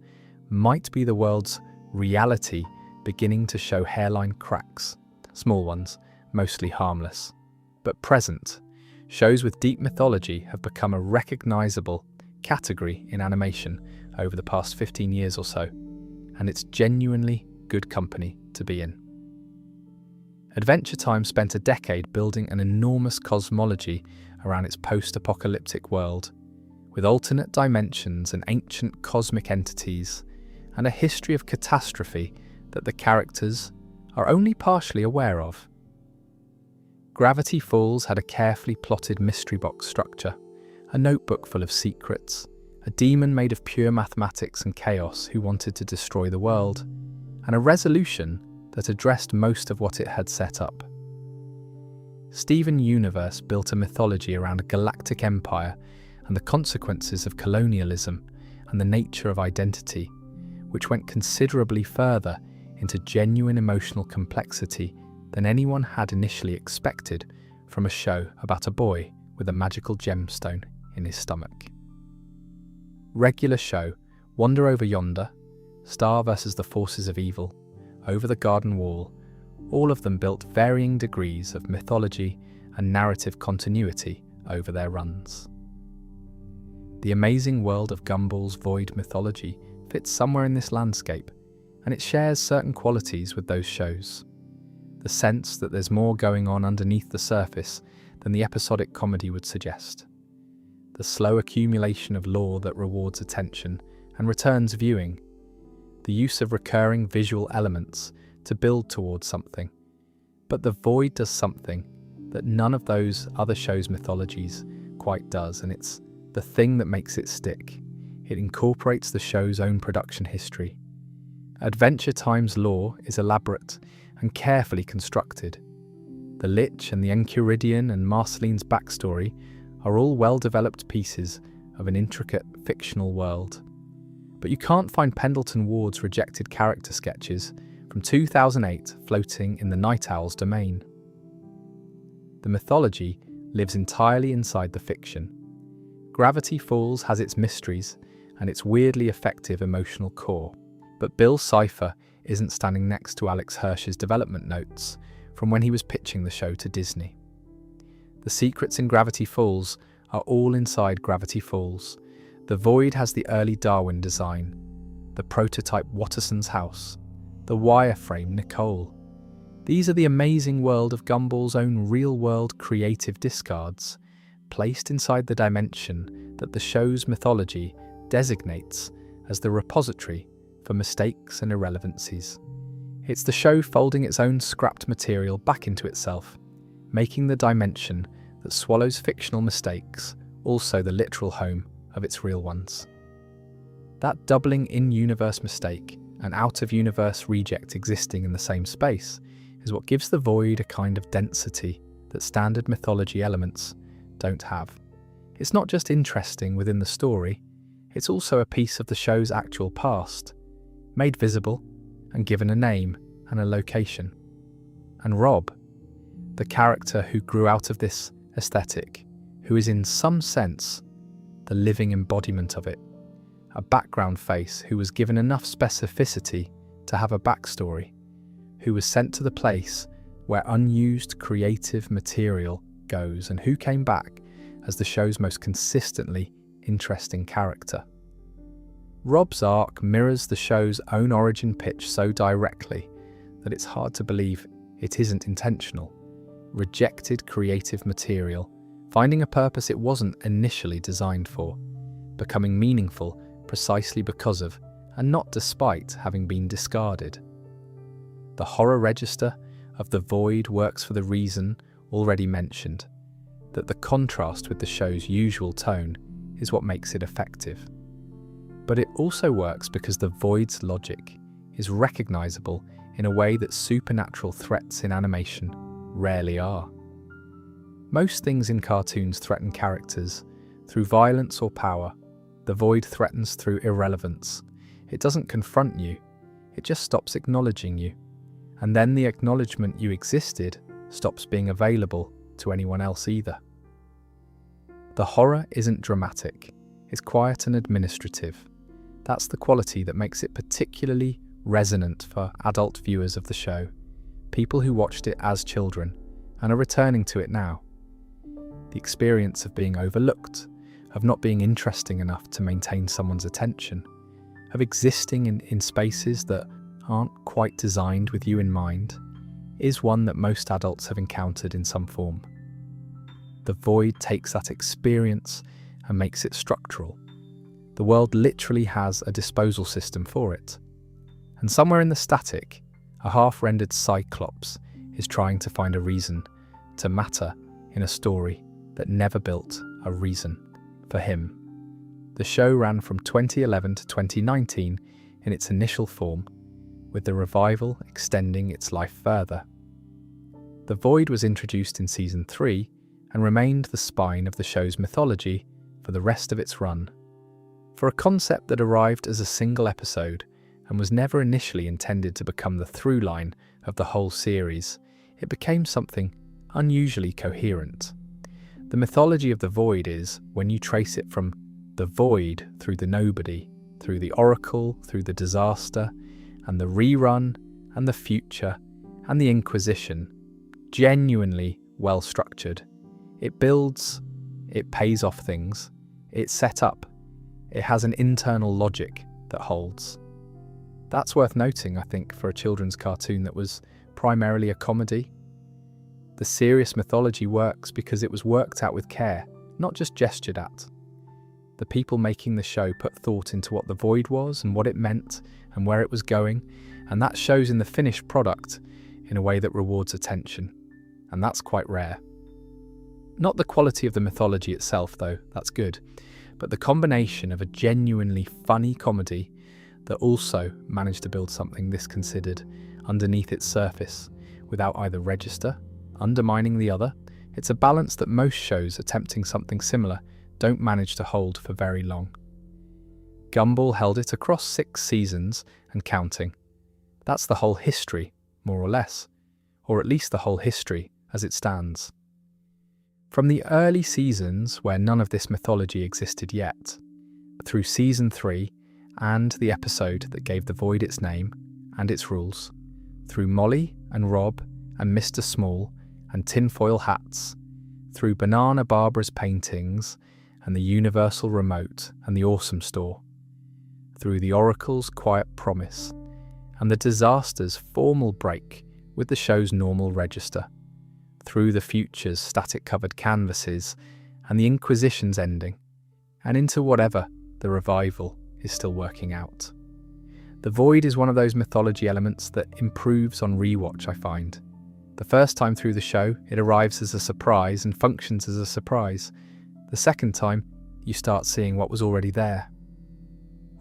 might be the world's reality beginning to show hairline cracks, small ones, mostly harmless. But present, shows with deep mythology have become a recognizable category in animation over the past 15 years or so, and it's genuinely good company to be in. Adventure Time spent a decade building an enormous cosmology around its post-apocalyptic world, with alternate dimensions and ancient cosmic entities, and a history of catastrophe that the characters are only partially aware of. Gravity Falls had a carefully plotted mystery box structure, a notebook full of secrets, a demon made of pure mathematics and chaos who wanted to destroy the world, and a resolution that addressed most of what it had set up. Steven Universe built a mythology around a galactic empire and the consequences of colonialism and the nature of identity, which went considerably further into genuine emotional complexity than anyone had initially expected from a show about a boy with a magical gemstone in his stomach. Regular show, Wander Over Yonder, Star vs. the Forces of Evil, Over the Garden Wall, all of them built varying degrees of mythology and narrative continuity over their runs. The Amazing World of Gumball's void mythology fits somewhere in this landscape, and it shares certain qualities with those shows. The sense that there's more going on underneath the surface than the episodic comedy would suggest. The slow accumulation of lore that rewards attention and returns viewing. The use of recurring visual elements to build towards something. But the void does something that none of those other shows' mythologies quite does, and it's the thing that makes it stick. It incorporates the show's own production history. Adventure Time's lore is elaborate and carefully constructed. The Lich and the Enchiridion and Marceline's backstory are all well-developed pieces of an intricate fictional world. But you can't find Pendleton Ward's rejected character sketches from 2008 floating in the Night Owl's domain. The mythology lives entirely inside the fiction. Gravity Falls has its mysteries and its weirdly effective emotional core, but Bill Cipher isn't standing next to Alex Hirsch's development notes from when he was pitching the show to Disney. The secrets in Gravity Falls are all inside Gravity Falls. The void has the early Darwin design, the prototype Wattersons house, the wireframe Nicole. These are the Amazing World of Gumball's own real-world creative discards, placed inside the dimension that the show's mythology designates as the repository for mistakes and irrelevancies. It's the show folding its own scrapped material back into itself, making the dimension that swallows fictional mistakes also the literal home of its real ones. That doubling in-universe mistake and out-of-universe reject existing in the same space is what gives the void a kind of density that standard mythology elements don't have. It's not just interesting within the story, it's also a piece of the show's actual past, made visible and given a name and a location. And Rob, the character who grew out of this aesthetic, who is in some sense the living embodiment of it, a background face who was given enough specificity to have a backstory, who was sent to the place where unused creative material goes, and who came back as the show's most consistently interesting character. Rob's arc mirrors the show's own origin pitch so directly that it's hard to believe it isn't intentional. Rejected creative material, finding a purpose it wasn't initially designed for, becoming meaningful precisely because of, and not despite, having been discarded. The horror register of the void works for the reason already mentioned, that the contrast with the show's usual tone is what makes it effective. But it also works because the void's logic is recognizable in a way that supernatural threats in animation rarely are. Most things in cartoons threaten characters through violence or power. The void threatens through irrelevance. It doesn't confront you, it just stops acknowledging you. And then the acknowledgement you existed stops being available to anyone else either. The horror isn't dramatic, it's quiet and administrative. That's the quality that makes it particularly resonant for adult viewers of the show, people who watched it as children and are returning to it now. The experience of being overlooked, of not being interesting enough to maintain someone's attention, of existing in spaces that aren't quite designed with you in mind, is one that most adults have encountered in some form. The void takes that experience and makes it structural. The world literally has a disposal system for it. And somewhere in the static, a half-rendered Cyclops is trying to find a reason to matter in a story that never built a reason for him. The show ran from 2011 to 2019 in its initial form, with the revival extending its life further. The void was introduced in season 3 and remained the spine of the show's mythology for the rest of its run. For a concept that arrived as a single episode and was never initially intended to become the through line of the whole series, it became something unusually coherent. The mythology of the void is, when you trace it from the void through the nobody, through the oracle, through the disaster, and the rerun, and the future, and the Inquisition, genuinely well structured. It builds, it pays off things, it's set up It has an internal logic that holds. That's worth noting, I think, for a children's cartoon that was primarily a comedy. The serious mythology works because it was worked out with care, not just gestured at. The people making the show put thought into what the void was and what it meant and where it was going, and that shows in the finished product in a way that rewards attention. And that's quite rare. Not the quality of the mythology itself, though, that's good, but the combination of a genuinely funny comedy that also managed to build something this considered underneath its surface without either register, undermining the other. It's a balance that most shows attempting something similar don't manage to hold for very long. Gumball held it across 6 seasons and counting. That's the whole history, more or less, or at least the whole history as it stands. From the early seasons where none of this mythology existed yet, through season 3 and the episode that gave the void its name and its rules, through Molly and Rob and Mr. Small and tinfoil hats, through Banana Barbara's paintings and the Universal Remote and the Awesome Store, through the Oracle's quiet promise and the disaster's formal break with the show's normal register, through the future's static-covered canvases and the Inquisition's ending, and into whatever the revival is still working out. The void is one of those mythology elements that improves on rewatch, I find. The first time through the show, it arrives as a surprise and functions as a surprise. The second time, you start seeing what was already there.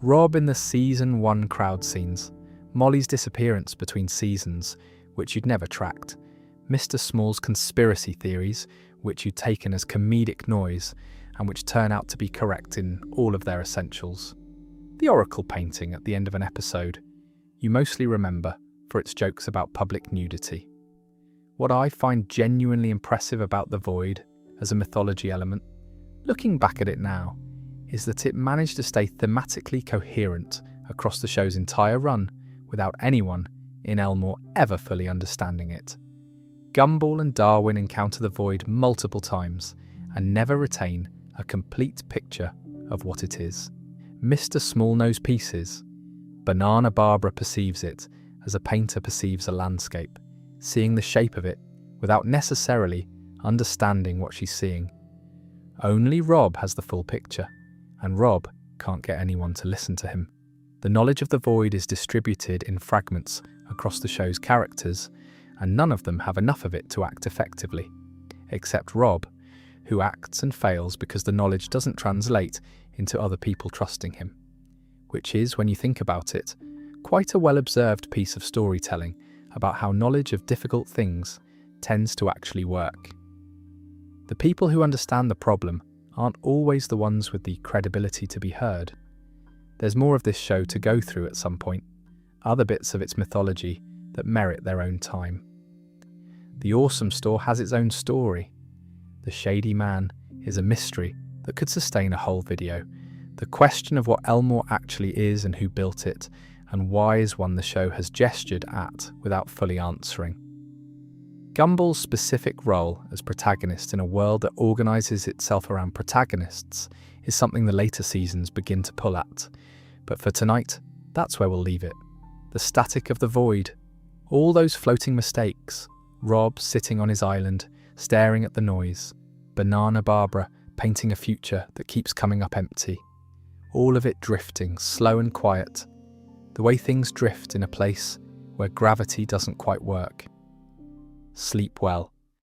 Rob in the season 1 crowd scenes, Molly's disappearance between seasons, which you'd never tracked, Mr. Small's conspiracy theories, which you'd taken as comedic noise and which turn out to be correct in all of their essentials. The Oracle painting at the end of an episode, you mostly remember for its jokes about public nudity. What I find genuinely impressive about the void as a mythology element, looking back at it now, is that it managed to stay thematically coherent across the show's entire run without anyone in Elmore ever fully understanding it. Gumball and Darwin encounter the void multiple times and never retain a complete picture of what it is. Mr. Small knows pieces. Banana Barbara perceives it as a painter perceives a landscape, seeing the shape of it without necessarily understanding what she's seeing. Only Rob has the full picture, and Rob can't get anyone to listen to him. The knowledge of the void is distributed in fragments across the show's characters, and none of them have enough of it to act effectively, except Rob, who acts and fails because the knowledge doesn't translate into other people trusting him, which is, when you think about it, quite a well-observed piece of storytelling about how knowledge of difficult things tends to actually work. The people who understand the problem aren't always the ones with the credibility to be heard. There's more of this show to go through at some point, other bits of its mythology that merit their own time. The Awesome Store has its own story. The Shady Man is a mystery that could sustain a whole video. The question of what Elmore actually is and who built it, and why, is one the show has gestured at without fully answering. Gumball's specific role as protagonist in a world that organises itself around protagonists is something the later seasons begin to pull at. But for tonight, that's where we'll leave it. The static of the void, all those floating mistakes, Rob sitting on his island, staring at the noise, Banana Barbara painting a future that keeps coming up empty, all of it drifting, slow and quiet, the way things drift in a place where gravity doesn't quite work. Sleep well.